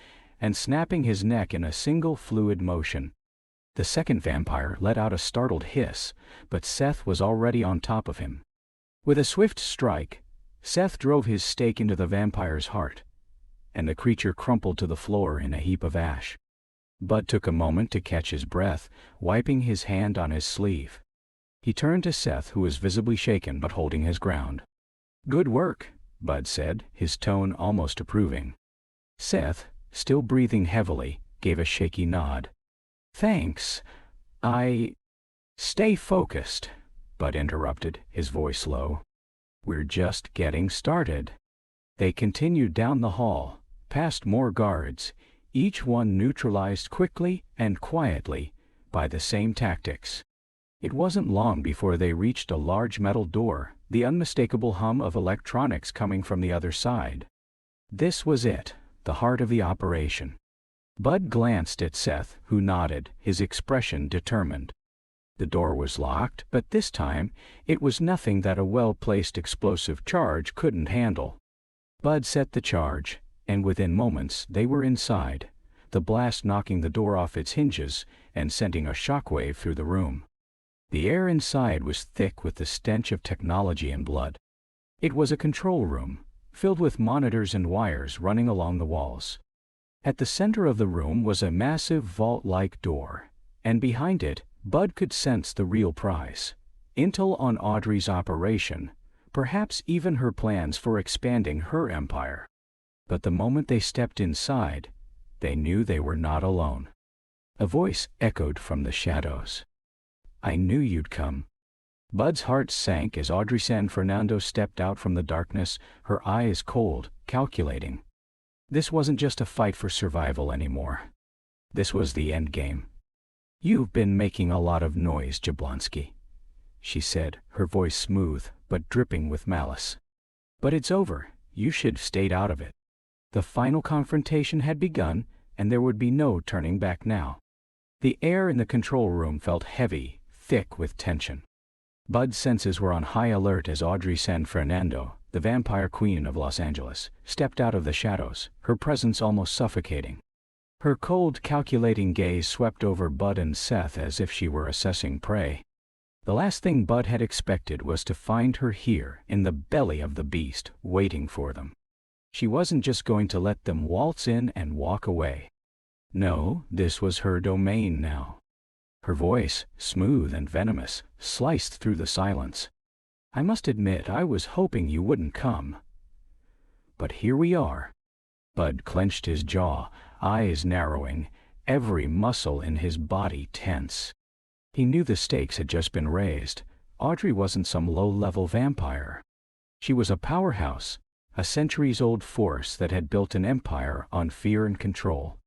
[SPEAKER 1] and snapping his neck in a single fluid motion. The second vampire let out a startled hiss, but Seth was already on top of him. With a swift strike, Seth drove his stake into the vampire's heart, and the creature crumpled to the floor in a heap of ash. Bud took a moment to catch his breath, wiping his hand on his sleeve. He turned to Seth, who was visibly shaken but holding his ground. "Good work," Bud said, his tone almost approving. Seth, still breathing heavily, gave a shaky nod. "Thanks. Stay focused," Bud interrupted, his voice low. "We're just getting started." They continued down the hall, past more guards, each one neutralized quickly and quietly by the same tactics. It wasn't long before they reached a large metal door, the unmistakable hum of electronics coming from the other side. This was it, the heart of the operation. Bud glanced at Seth, who nodded, his expression determined. The door was locked, but this time it was nothing that a well-placed explosive charge couldn't handle. Bud set the charge, and within moments they were inside, the blast knocking the door off its hinges and sending a shockwave through the room. The air inside was thick with the stench of technology and blood. It was a control room, filled with monitors and wires running along the walls. At the center of the room was a massive vault-like door, and behind it, Bud could sense the real prize. Intel on Audrey's operation, perhaps even her plans for expanding her empire. But the moment they stepped inside, they knew they were not alone. A voice echoed from the shadows. "I knew you'd come." Bud's heart sank as Audrey San Fernando stepped out from the darkness, her eyes cold, calculating. This wasn't just a fight for survival anymore. This was the endgame. "You've been making a lot of noise, Jablonski," she said, her voice smooth but dripping with malice. "But it's over. You should have stayed out of it." The final confrontation had begun, and there would be no turning back now. The air in the control room felt heavy, thick with tension. Bud's senses were on high alert as Audrey San Fernando, the vampire queen of Los Angeles, stepped out of the shadows, her presence almost suffocating. Her cold, calculating gaze swept over Bud and Seth as if she were assessing prey. The last thing Bud had expected was to find her here, in the belly of the beast, waiting for them. She wasn't just going to let them waltz in and walk away. No, this was her domain now. Her voice, smooth and venomous, sliced through the silence. "I must admit I was hoping you wouldn't come. But here we are." Bud clenched his jaw, eyes narrowing, every muscle in his body tense. He knew the stakes had just been raised. Audrey wasn't some low-level vampire. She was a powerhouse, a centuries-old force that had built an empire on fear and control.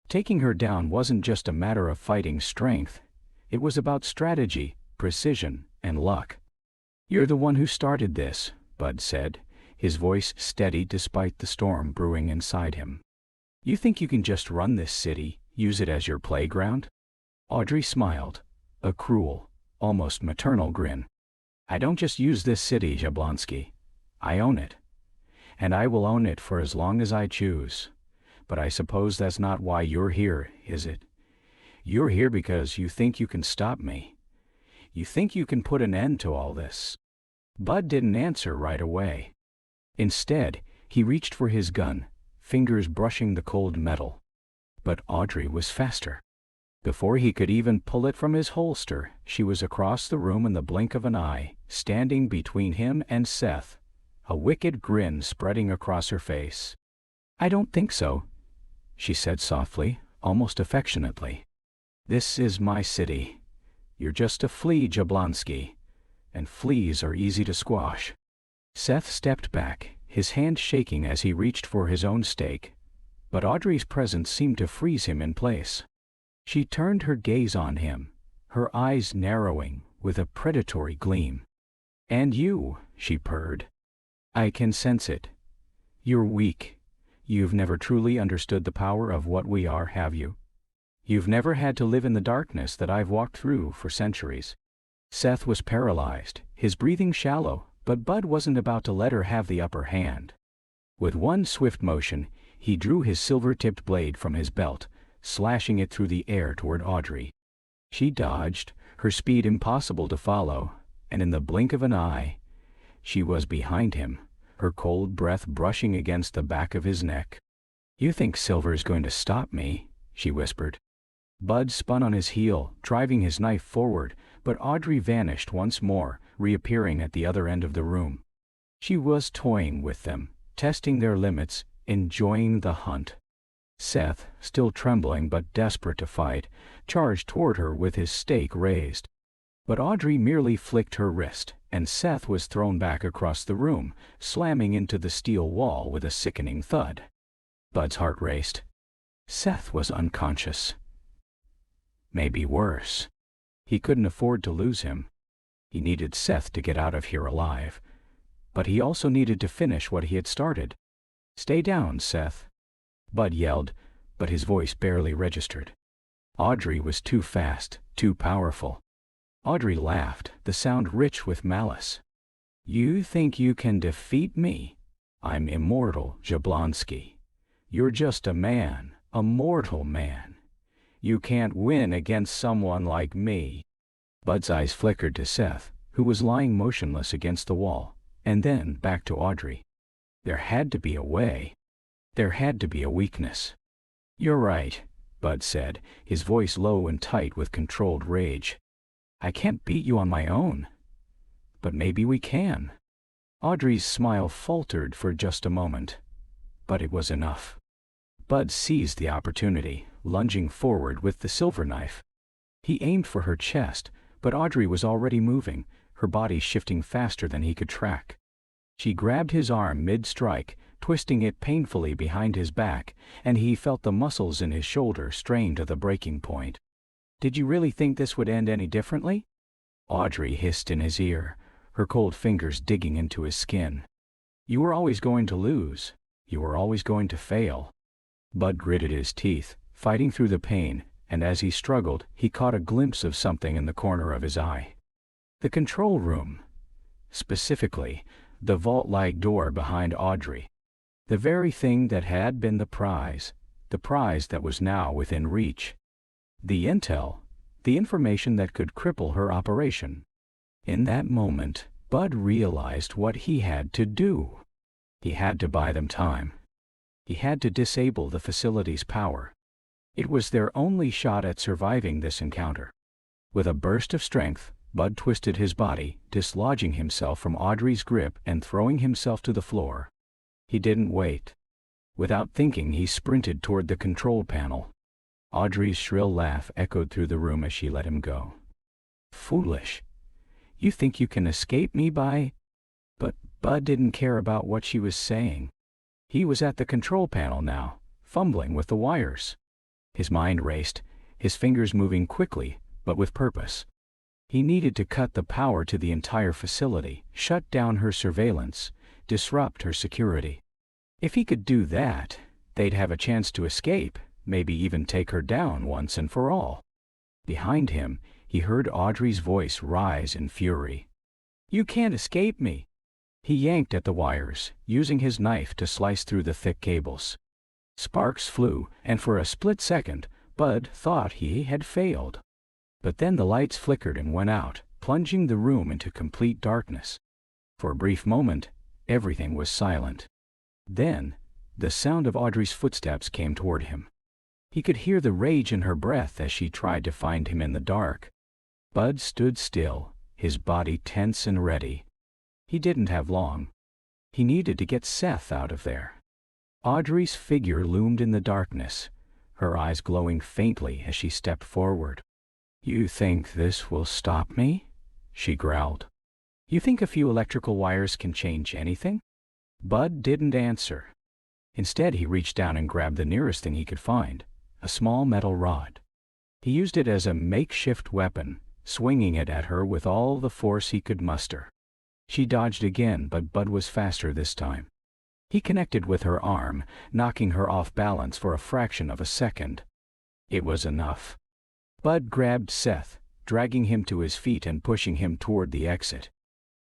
[SPEAKER 1] Taking her down wasn't just a matter of fighting strength. It was about strategy, precision, and luck. "You're the one who started this," Bud said, his voice steady despite the storm brewing inside him. "You think you can just run this city, use it as your playground?" Audrey smiled, a cruel, almost maternal grin. "I don't just use this city, Jablonski. I own it. And I will own it for as long as I choose. But I suppose that's not why you're here, is it? You're here because you think you can stop me. You think you can put an end to all this." Bud didn't answer right away. Instead, he reached for his gun, fingers brushing the cold metal. But Audrey was faster. Before he could even pull it from his holster, she was across the room in the blink of an eye, standing between him and Seth, a wicked grin spreading across her face. "I don't think so," she said softly, almost affectionately. "This is my city. You're just a flea, Jablonski, and fleas are easy to squash." Seth stepped back, his hand shaking as he reached for his own stake, but Audrey's presence seemed to freeze him in place. She turned her gaze on him, her eyes narrowing with a predatory gleam. "And you," she purred. "I can sense it. You're weak. You've never truly understood the power of what we are, have you? You've never had to live in the darkness that I've walked through for centuries." Seth was paralyzed, his breathing shallow, but Bud wasn't about to let her have the upper hand. With one swift motion, he drew his silver-tipped blade from his belt, slashing it through the air toward Audrey. She dodged, her speed impossible to follow, and in the blink of an eye, she was behind him, her cold breath brushing against the back of his neck. "You think Silver's going to stop me?" she whispered. Bud spun on his heel, driving his knife forward, but Audrey vanished once more, reappearing at the other end of the room. She was toying with them, testing their limits, enjoying the hunt. Seth, still trembling but desperate to fight, charged toward her with his stake raised. But Audrey merely flicked her wrist, and Seth was thrown back across the room, slamming into the steel wall with a sickening thud. Bud's heart raced. Seth was unconscious. Maybe worse. He couldn't afford to lose him. He needed Seth to get out of here alive. But he also needed to finish what he had started. "Stay down, Seth," Bud yelled, but his voice barely registered. Audrey was too fast, too powerful. Audrey laughed, the sound rich with malice. "You think you can defeat me? I'm immortal, Jablonski. You're just a man, a mortal man. You can't win against someone like me." Bud's eyes flickered to Seth, who was lying motionless against the wall, and then back to Audrey. There had to be a way. There had to be a weakness. "You're right," Bud said, his voice low and tight with controlled rage. I can't beat you on my own. But maybe we can. Audrey's smile faltered for just a moment. But it was enough. Bud seized the opportunity, lunging forward with the silver knife. He aimed for her chest, but Audrey was already moving, her body shifting faster than he could track. She grabbed his arm mid-strike, twisting it painfully behind his back, and he felt the muscles in his shoulder strain to the breaking point. Did you really think this would end any differently? Audrey hissed in his ear, her cold fingers digging into his skin. You were always going to lose. You were always going to fail. Bud gritted his teeth, fighting through the pain, and as he struggled, he caught a glimpse of something in the corner of his eye. The control room. Specifically, the vault-like door behind Audrey. The very thing that had been the prize that was now within reach. The intel, the information that could cripple her operation. In that moment, Bud realized what he had to do. He had to buy them time. He had to disable the facility's power. It was their only shot at surviving this encounter. With a burst of strength, Bud twisted his body, dislodging himself from Audrey's grip and throwing himself to the floor. He didn't wait. Without thinking, he sprinted toward the control panel. Audrey's shrill laugh echoed through the room as she let him go. Foolish. You think you can escape me by... But Bud didn't care about what she was saying. He was at the control panel now, fumbling with the wires. His mind raced, his fingers moving quickly, but with purpose. He needed to cut the power to the entire facility, shut down her surveillance, disrupt her security. If he could do that, they'd have a chance to escape, maybe even take her down once and for all. Behind him, he heard Audrey's voice rise in fury. You can't escape me. He yanked at the wires, using his knife to slice through the thick cables. Sparks flew, and for a split second, Bud thought he had failed. But then the lights flickered and went out, plunging the room into complete darkness. For a brief moment, everything was silent. Then, the sound of Audrey's footsteps came toward him. He could hear the rage in her breath as she tried to find him in the dark. Bud stood still, his body tense and ready. He didn't have long. He needed to get Seth out of there. Audrey's figure loomed in the darkness, her eyes glowing faintly as she stepped forward. You think this will stop me? She growled. You think a few electrical wires can change anything? Bud didn't answer. Instead, he reached down and grabbed the nearest thing he could find, a small metal rod. He used it as a makeshift weapon, swinging it at her with all the force he could muster. She dodged again, but Bud was faster this time. He connected with her arm, knocking her off balance for a fraction of a second. It was enough. Bud grabbed Seth, dragging him to his feet and pushing him toward the exit.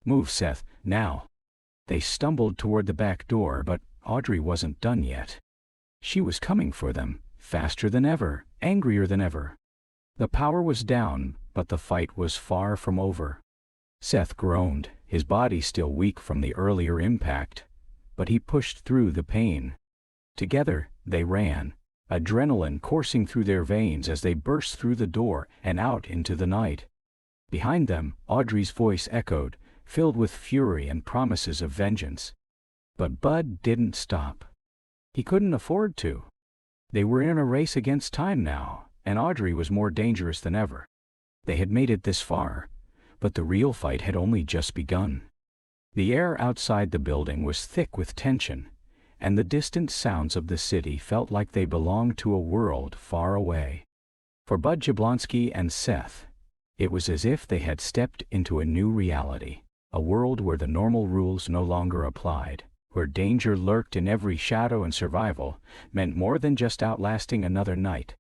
[SPEAKER 1] Move, Seth, now. They stumbled toward the back door, but Audrey wasn't done yet. She was coming for them, faster than ever, angrier than ever. The power was down, but the fight was far from over. Seth groaned, his body still weak from the earlier impact, but he pushed through the pain. Together, they ran, adrenaline coursing through their veins as they burst through the door and out into the night. Behind them, Audrey's voice echoed, filled with fury and promises of vengeance. But Bud didn't stop. He couldn't afford to. They were in a race against time now, and Audrey was more dangerous than ever. They had made it this far, but the real fight had only just begun. The air outside the building was thick with tension, and the distant sounds of the city felt like they belonged to a world far away. For Bud Jablonski and Seth, it was as if they had stepped into a new reality, a world where the normal rules no longer applied, where danger lurked in every shadow and survival meant more than just outlasting another night.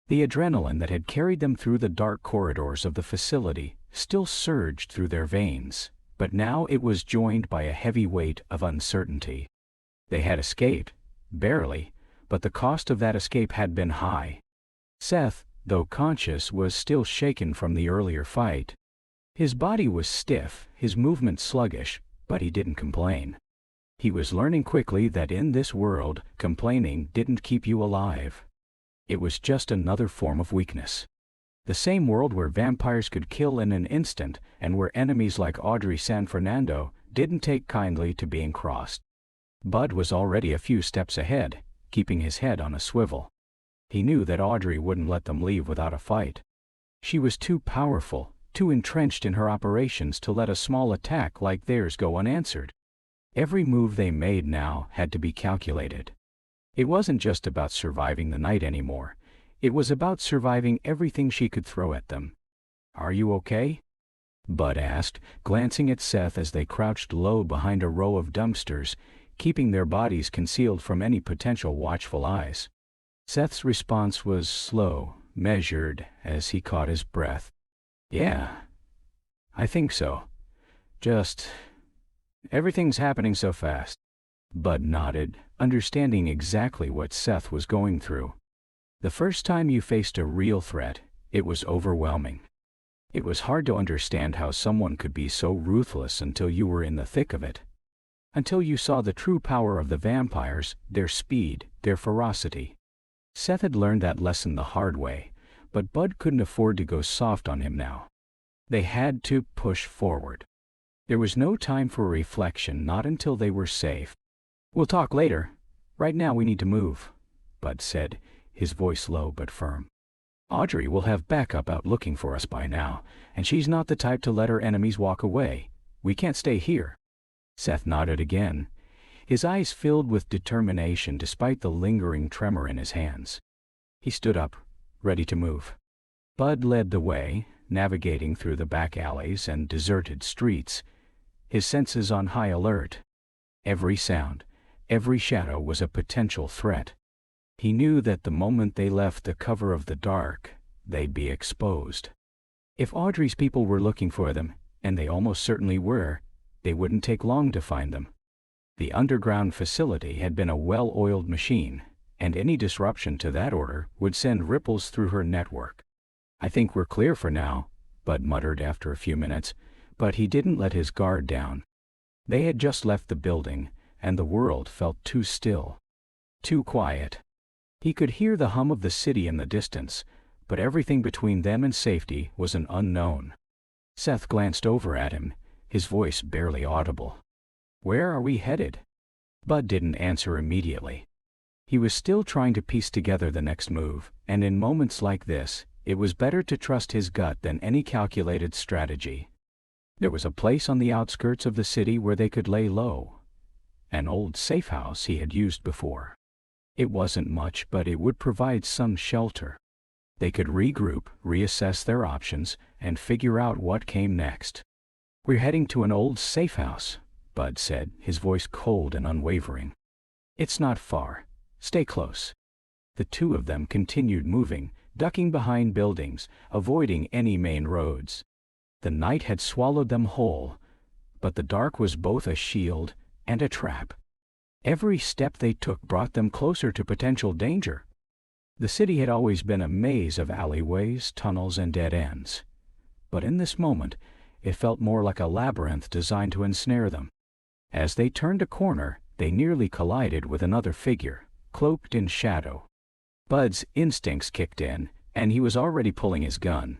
[SPEAKER 1] The adrenaline that had carried them through the dark corridors of the facility still surged through their veins, but now it was joined by a heavy weight of uncertainty. They had escaped, barely, but the cost of that escape had been high. Seth, though conscious, was still shaken from the earlier fight. His body was stiff, his movement sluggish, but he didn't complain. He was learning quickly that in this world, complaining didn't keep you alive. It was just another form of weakness. The same world where vampires could kill in an instant and where enemies like Audrey San Fernando didn't take kindly to being crossed. Bud was already a few steps ahead, keeping his head on a swivel. He knew that Audrey wouldn't let them leave without a fight. She was too powerful, too entrenched in her operations to let a small attack like theirs go unanswered. Every move they made now had to be calculated. It wasn't just about surviving the night anymore. It was about surviving everything she could throw at them. "Are you okay?" Bud asked, glancing at Seth as they crouched low behind a row of dumpsters, keeping their bodies concealed from any potential watchful eyes. Seth's response was slow, measured, as he caught his breath. "Yeah, I think so. Just, everything's happening so fast." Bud nodded, understanding exactly what Seth was going through. The first time you faced a real threat, it was overwhelming. It was hard to understand how someone could be so ruthless until you were in the thick of it. Until you saw the true power of the vampires, their speed, their ferocity. Seth had learned that lesson the hard way, but Bud couldn't afford to go soft on him now. They had to push forward. There was no time for reflection, not until they were safe. "We'll talk later. Right now we need to move," Bud said, his voice low but firm. "Audrey will have backup out looking for us by now, and she's not the type to let her enemies walk away. We can't stay here." Seth nodded again, his eyes filled with determination despite the lingering tremor in his hands. He stood up, ready to move. Bud led the way, navigating through the back alleys and deserted streets, his senses on high alert. Every sound, every shadow was a potential threat. He knew that the moment they left the cover of the dark, they'd be exposed. If Audrey's people were looking for them, and they almost certainly were, they wouldn't take long to find them. The underground facility had been a well-oiled machine, and any disruption to that order would send ripples through her network. "I think we're clear for now," Bud muttered after a few minutes, but he didn't let his guard down. They had just left the building, and the world felt too still, too quiet. He could hear the hum of the city in the distance, but everything between them and safety was an unknown. Seth glanced over at him, his voice barely audible. "Where are we headed?" Bud didn't answer immediately. He was still trying to piece together the next move, and in moments like this, it was better to trust his gut than any calculated strategy. There was a place on the outskirts of the city where they could lay low. An old safe house he had used before. It wasn't much, but it would provide some shelter. They could regroup, reassess their options, and figure out what came next. "We're heading to an old safe house," Bud said, his voice cold and unwavering. "It's not far. Stay close." The two of them continued moving, ducking behind buildings, avoiding any main roads. The night had swallowed them whole, but the dark was both a shield and a trap. Every step they took brought them closer to potential danger. The city had always been a maze of alleyways, tunnels, and dead ends. But in this moment, it felt more like a labyrinth designed to ensnare them. As they turned a corner, they nearly collided with another figure, cloaked in shadow. Bud's instincts kicked in, and he was already pulling his gun.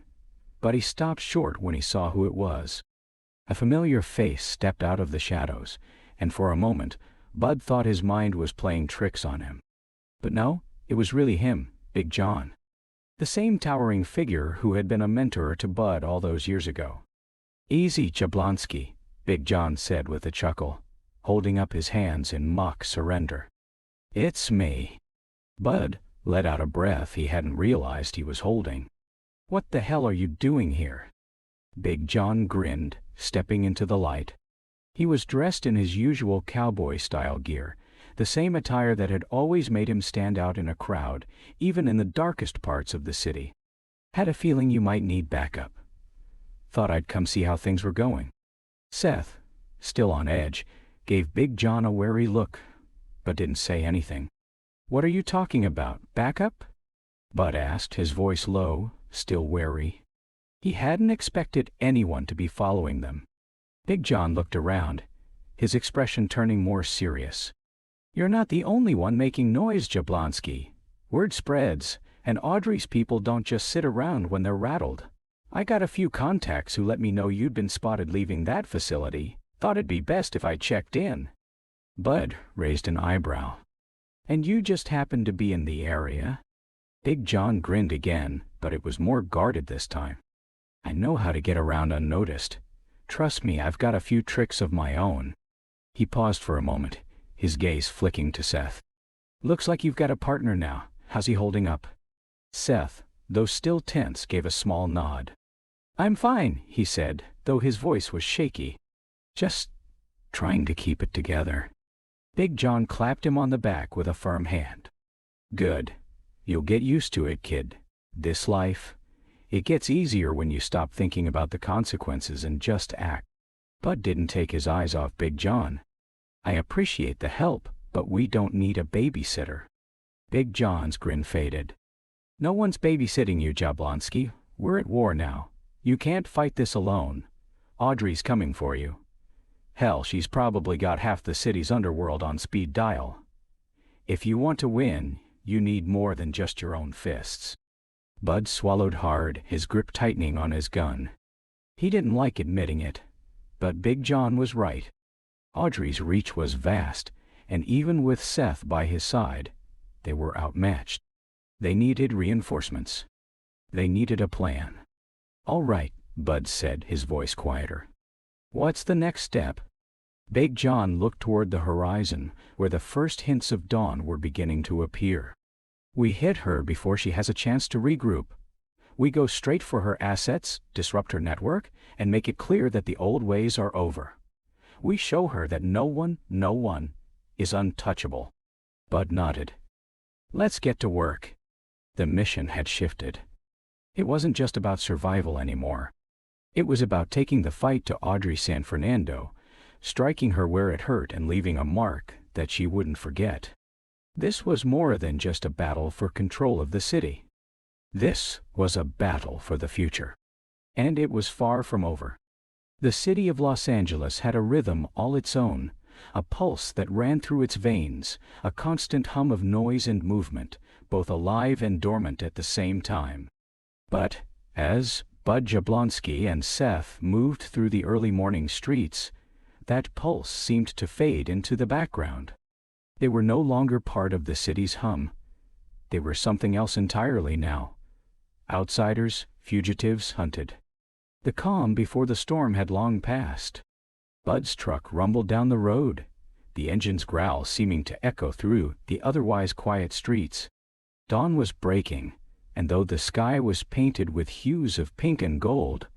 [SPEAKER 1] But he stopped short when he saw who it was. A familiar face stepped out of the shadows, and for a moment, Bud thought his mind was playing tricks on him. But no, it was really him, Big John. The same towering figure who had been a mentor to Bud all those years ago. "Easy, Jablonski," Big John said with a chuckle, holding up his hands in mock surrender. "It's me." Bud let out a breath he hadn't realized he was holding. "What the hell are you doing here?" Big John grinned, stepping into the light. He was dressed in his usual cowboy-style gear, the same attire that had always made him stand out in a crowd, even in the darkest parts of the city. "Had a feeling you might need backup. Thought I'd come see how things were going." Seth, still on edge, gave Big John a wary look, but didn't say anything. "What are you talking about, backup?" Bud asked, his voice low, still wary. He hadn't expected anyone to be following them. Big John looked around, his expression turning more serious. "You're not the only one making noise, Jablonski. Word spreads. And Audrey's people don't just sit around when they're rattled. I got a few contacts who let me know you'd been spotted leaving that facility. Thought it'd be best if I checked in. Bud raised an eyebrow. And you just happened to be in the area? Big John grinned again, but it was more guarded this time. I know how to get around unnoticed. Trust me, I've got a few tricks of my own. He paused for a moment, his gaze flicking to Seth. Looks like you've got a partner now. How's he holding up? Seth, though still tense, gave a small nod. I'm fine, he said, though his voice was shaky. Just trying to keep it together. Big John clapped him on the back with a firm hand. Good. You'll get used to it, kid. This life, it gets easier when you stop thinking about the consequences and just act. Bud didn't take his eyes off Big John. I appreciate the help, but we don't need a babysitter. Big John's grin faded. No one's babysitting you, Jablonski. We're at war now. You can't fight this alone. Audrey's coming for you. Hell, she's probably got half the city's underworld on speed dial. If you want to win, you need more than just your own fists. Bud swallowed hard, his grip tightening on his gun. He didn't like admitting it, but Big John was right. Audrey's reach was vast, and even with Seth by his side, they were outmatched. They needed reinforcements. They needed a plan. All right, Bud said, his voice quieter. What's the next step? Big John looked toward the horizon, where the first hints of dawn were beginning to appear. We hit her before she has a chance to regroup. We go straight for her assets, disrupt her network, and make it clear that the old ways are over. We show her that no one is untouchable. Bud nodded. Let's get to work. The mission had shifted. It wasn't just about survival anymore. It was about taking the fight to Audrey San Fernando, striking her where it hurt and leaving a mark that she wouldn't forget. This was more than just a battle for control of the city. This was a battle for the future. And it was far from over. The city of Los Angeles had a rhythm all its own, a pulse that ran through its veins, a constant hum of noise and movement, both alive and dormant at the same time. But, as Bud Jablonski and Seth moved through the early morning streets, that pulse seemed to fade into the background. They were no longer part of the city's hum. They were something else entirely now. Outsiders, fugitives, hunted. The calm before the storm had long passed. Bud's truck rumbled down the road, the engine's growl seeming to echo through the otherwise quiet streets. Dawn was breaking, and though the sky was painted with hues of pink and gold,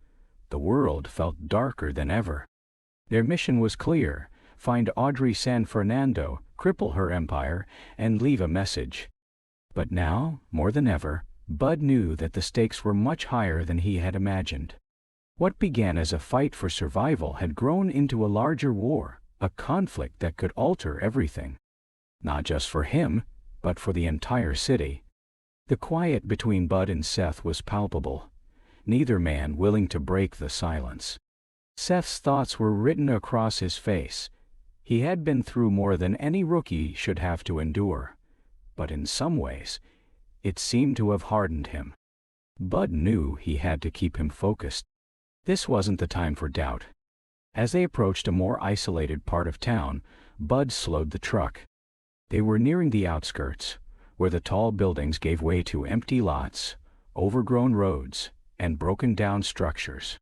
[SPEAKER 1] the world felt darker than ever. Their mission was clear: find Audrey San Fernando, cripple her empire, and leave a message. But now, more than ever, Bud knew that the stakes were much higher than he had imagined. What began as a fight for survival had grown into a larger war, a conflict that could alter everything. Not just for him, but for the entire city. The quiet between Bud and Seth was palpable, neither man willing to break the silence. Seth's thoughts were written across his face. He had been through more than any rookie should have to endure, but in some ways, it seemed to have hardened him. Bud knew he had to keep him focused. This wasn't the time for doubt. As they approached a more isolated part of town, Bud slowed the truck. They were nearing the outskirts, where the tall buildings gave way to empty lots, overgrown roads, and broken-down structures.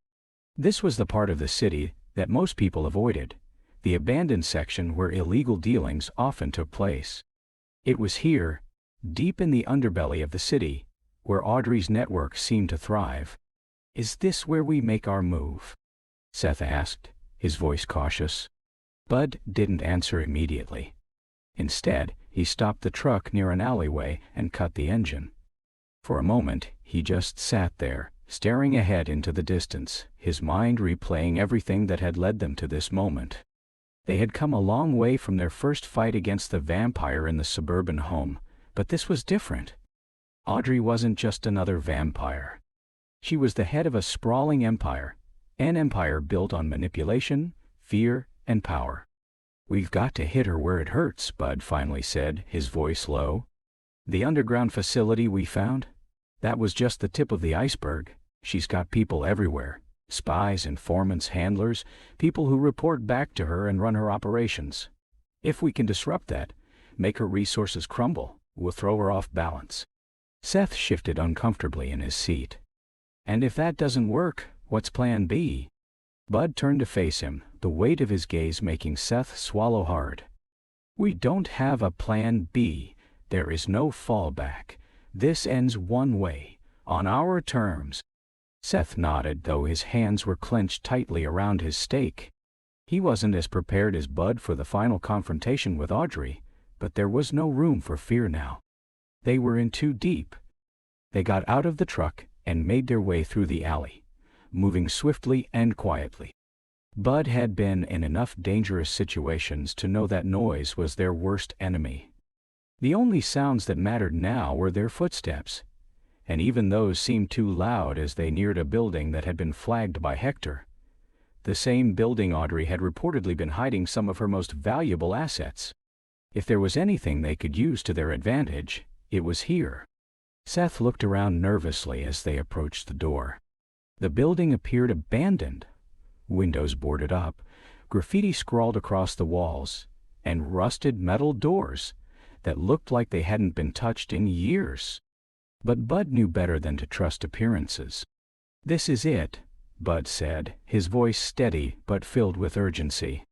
[SPEAKER 1] This was the part of the city that most people avoided, the abandoned section where illegal dealings often took place. It was here, deep in the underbelly of the city, where Audrey's network seemed to thrive. Is this where we make our move? Seth asked, his voice cautious. Bud didn't answer immediately. Instead, he stopped the truck near an alleyway and cut the engine. For a moment, he just sat there, staring ahead into the distance, his mind replaying everything that had led them to this moment. They had come a long way from their first fight against the vampire in the suburban home, but this was different. Audrey wasn't just another vampire. She was the head of a sprawling empire, an empire built on manipulation, fear, and power. We've got to hit her where it hurts, Bud finally said, his voice low. The underground facility we found, That was just the tip of the iceberg. She's got people everywhere. Spies, informants, handlers, people who report back to her and run her operations. If we can disrupt that, make her resources crumble, we'll throw her off balance. Seth shifted uncomfortably in his seat. And if that doesn't work, what's plan B? Bud turned to face him, the weight of his gaze making Seth swallow hard. We don't have a plan B. There is no fallback. This ends one way, on our terms. Seth nodded, though his hands were clenched tightly around his stake. He wasn't as prepared as Bud for the final confrontation with Audrey, but there was no room for fear now. They were in too deep. They got out of the truck and made their way through the alley, moving swiftly and quietly. Bud had been in enough dangerous situations to know that noise was their worst enemy. The only sounds that mattered now were their footsteps, and even those seemed too loud as they neared a building that had been flagged by Hector. The same building Audrey had reportedly been hiding some of her most valuable assets. If there was anything they could use to their advantage, it was here. Seth looked around nervously as they approached the door. The building appeared abandoned. Windows boarded up, graffiti scrawled across the walls, and rusted metal doors that looked like they hadn't been touched in years. But Bud knew better than to trust appearances. "This is it," Bud said, his voice steady but filled with urgency.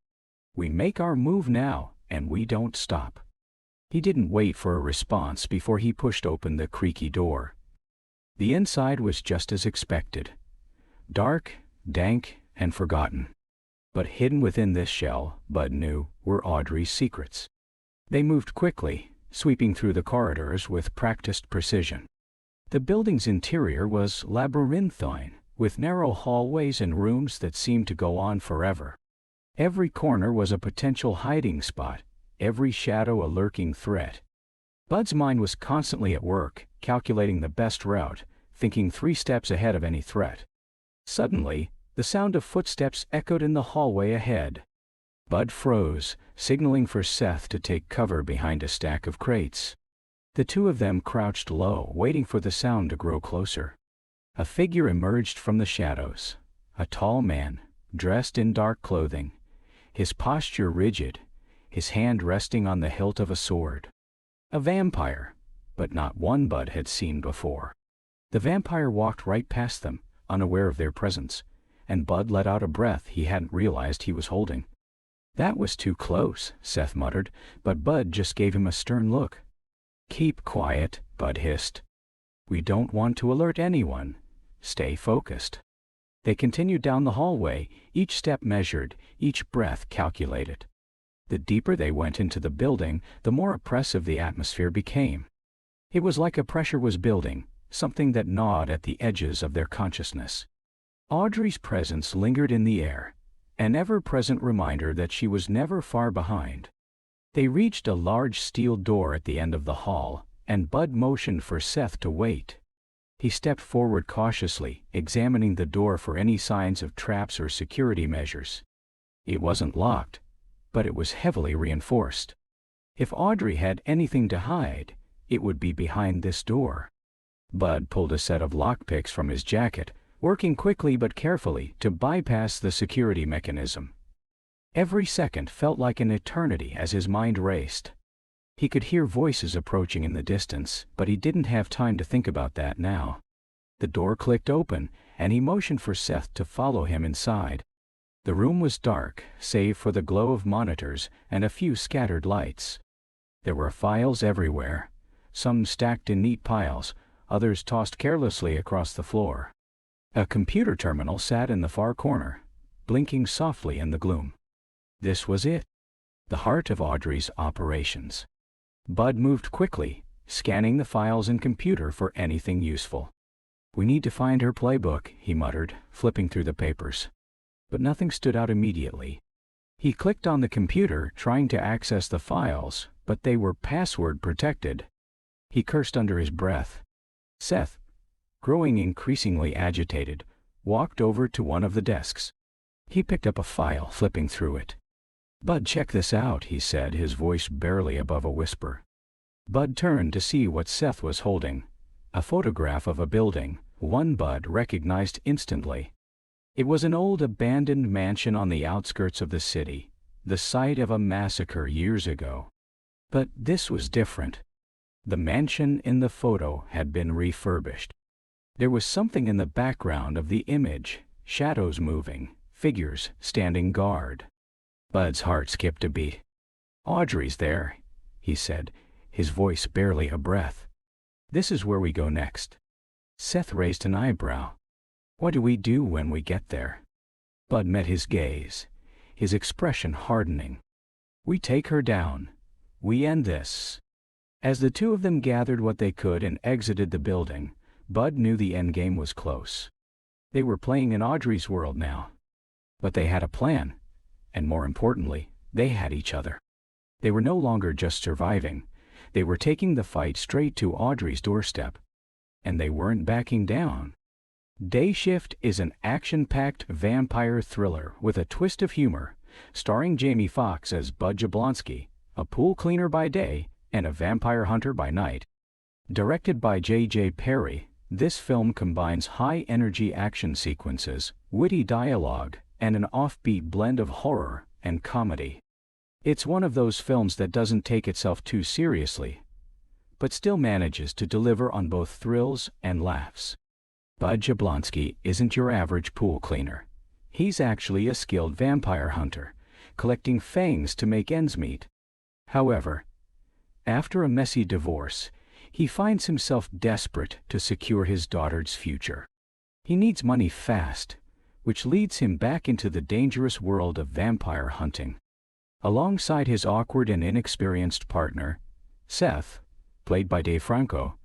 [SPEAKER 1] "We make our move now, and we don't stop." He didn't wait for a response before he pushed open the creaky door. The inside was just as expected. Dark, dank, and forgotten. But hidden within this shell, Bud knew, were Audrey's secrets. They moved quickly, sweeping through the corridors with practiced precision. The building's interior was labyrinthine, with narrow hallways and rooms that seemed to go on forever. Every corner was a potential hiding spot, every shadow a lurking threat. Bud's mind was constantly at work, calculating the best route, thinking 3 steps ahead of any threat. Suddenly, the sound of footsteps echoed in the hallway ahead. Bud froze, signaling for Seth to take cover behind a stack of crates. The two of them crouched low, waiting for the sound to grow closer. A figure emerged from the shadows, a tall man, dressed in dark clothing, his posture rigid, his hand resting on the hilt of a sword. A vampire, but not one Bud had seen before. The vampire walked right past them, unaware of their presence, and Bud let out a breath he hadn't realized he was holding. "That was too close," Seth muttered, but Bud just gave him a stern look. "Keep quiet," Bud hissed. "We don't want to alert anyone. Stay focused." They continued down the hallway, each step measured, each breath calculated. The deeper they went into the building, the more oppressive the atmosphere became. It was like a pressure was building, something that gnawed at the edges of their consciousness. Audrey's presence lingered in the air, an ever-present reminder that she was never far behind. They reached a large steel door at the end of the hall, and Bud motioned for Seth to wait. He stepped forward cautiously, examining the door for any signs of traps or security measures. It wasn't locked, but it was heavily reinforced. If Audrey had anything to hide, it would be behind this door. Bud pulled a set of lockpicks from his jacket, working quickly but carefully to bypass the security mechanism. Every second felt like an eternity as his mind raced. He could hear voices approaching in the distance, but he didn't have time to think about that now. The door clicked open, and he motioned for Seth to follow him inside. The room was dark, save for the glow of monitors and a few scattered lights. There were files everywhere, some stacked in neat piles, others tossed carelessly across the floor. A computer terminal sat in the far corner, blinking softly in the gloom. This was it, the heart of Audrey's operations. Bud moved quickly, scanning the files and computer for anything useful. "We need to find her playbook," he muttered, flipping through the papers. But nothing stood out immediately. He clicked on the computer, trying to access the files, but they were password protected. He cursed under his breath. Seth, growing increasingly agitated, walked over to one of the desks. He picked up a file, flipping through it. "Bud, check this out," he said, his voice barely above a whisper. Bud turned to see what Seth was holding, A photograph of a building, one Bud recognized instantly. It was an old abandoned mansion on the outskirts of the city, the site of a massacre years ago. But this was different. The mansion in the photo had been refurbished. There was something in the background of the image, shadows moving, figures standing guard. Bud's heart skipped a beat. "Audrey's there," he said, his voice barely a breath. "This is where we go next." Seth raised an eyebrow. "What do we do when we get there?" Bud met his gaze, his expression hardening. "We take her down. We end this." As the two of them gathered what they could and exited the building, Bud knew the endgame was close. They were playing in Audrey's world now. But they had a plan, and more importantly, they had each other. They were no longer just surviving, they were taking the fight straight to Audrey's doorstep. And they weren't backing down. Day Shift is an action-packed vampire thriller with a twist of humor, starring Jamie Foxx as Bud Jablonski, a pool cleaner by day and a vampire hunter by night. Directed by J.J. Perry, this film combines high-energy action sequences, witty dialogue, and an offbeat blend of horror and comedy. It's one of those films that doesn't take itself too seriously, but still manages to deliver on both thrills and laughs. Bud Jablonski isn't your average pool cleaner. He's actually a skilled vampire hunter, collecting fangs to make ends meet. However, after a messy divorce, he finds himself desperate to secure his daughter's future. He needs money fast, which leads him back into the dangerous world of vampire hunting. Alongside his awkward and inexperienced partner, Seth, played by Franco,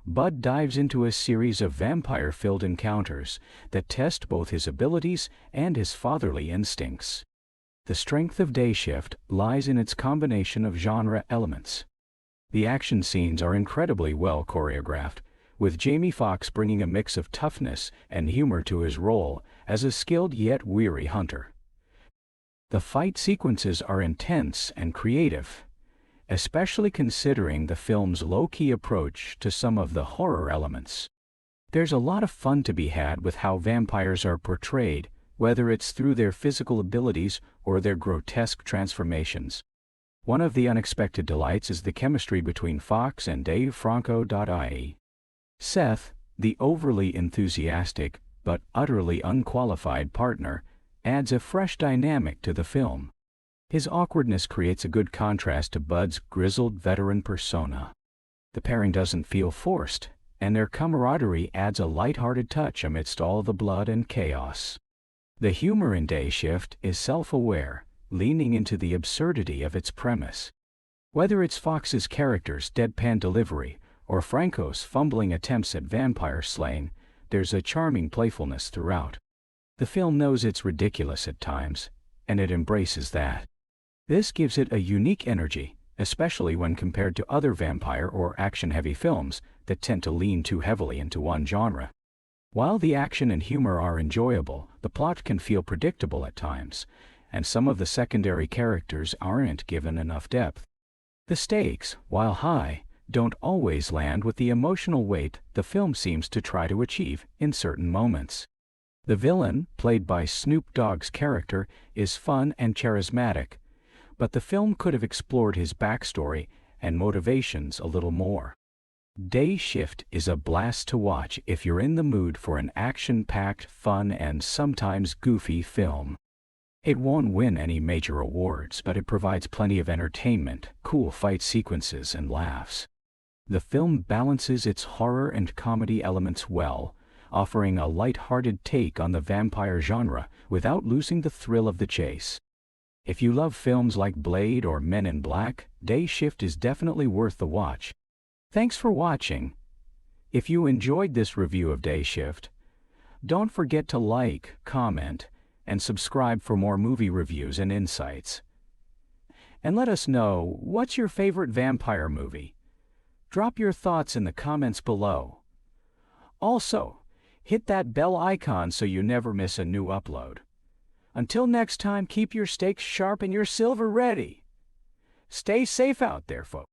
[SPEAKER 1] Bud dives into a series of vampire-filled encounters that test both his abilities and his fatherly instincts. The strength of Day Shift lies in its combination of genre elements. The action scenes are incredibly well choreographed, with Jamie Foxx bringing a mix of toughness and humor to his role as a skilled yet weary hunter. The fight sequences are intense and creative, especially considering the film's low-key approach to some of the horror elements. There's a lot of fun to be had with how vampires are portrayed, whether it's through their physical abilities or their grotesque transformations. One of the unexpected delights is the chemistry between Foxx and Franco.ie. Seth, the overly enthusiastic but utterly unqualified partner, adds a fresh dynamic to the film. His awkwardness creates a good contrast to Bud's grizzled veteran persona. The pairing doesn't feel forced, and their camaraderie adds a light-hearted touch amidst all the blood and chaos. The humor in Day Shift is self-aware, leaning into the absurdity of its premise. Whether it's Fox's character's deadpan delivery or Franco's fumbling attempts at vampire slaying, there's a charming playfulness throughout. The film knows it's ridiculous at times, and it embraces that. This gives it a unique energy, especially when compared to other vampire or action-heavy films that tend to lean too heavily into one genre. While the action and humor are enjoyable, the plot can feel predictable at times, and some of the secondary characters aren't given enough depth. The stakes, while high, don't always land with the emotional weight the film seems to try to achieve in certain moments. The villain, played by Snoop Dogg's character, is fun and charismatic, but the film could have explored his backstory and motivations a little more. Day Shift is a blast to watch if you're in the mood for an action-packed, fun, and sometimes goofy film. It won't win any major awards, but it provides plenty of entertainment, cool fight sequences, and laughs. The film balances its horror and comedy elements well, offering a light-hearted take on the vampire genre without losing the thrill of the chase. If you love films like Blade or Men in Black, Day Shift is definitely worth the watch. Thanks for watching. If you enjoyed this review of Day Shift, don't forget to like, comment, and subscribe for more movie reviews and insights. And let us know, what's your favorite vampire movie? Drop your thoughts in the comments below. Also, hit that bell icon so you never miss a new upload. Until next time, keep your stakes sharp and your silver ready. Stay safe out there, folks.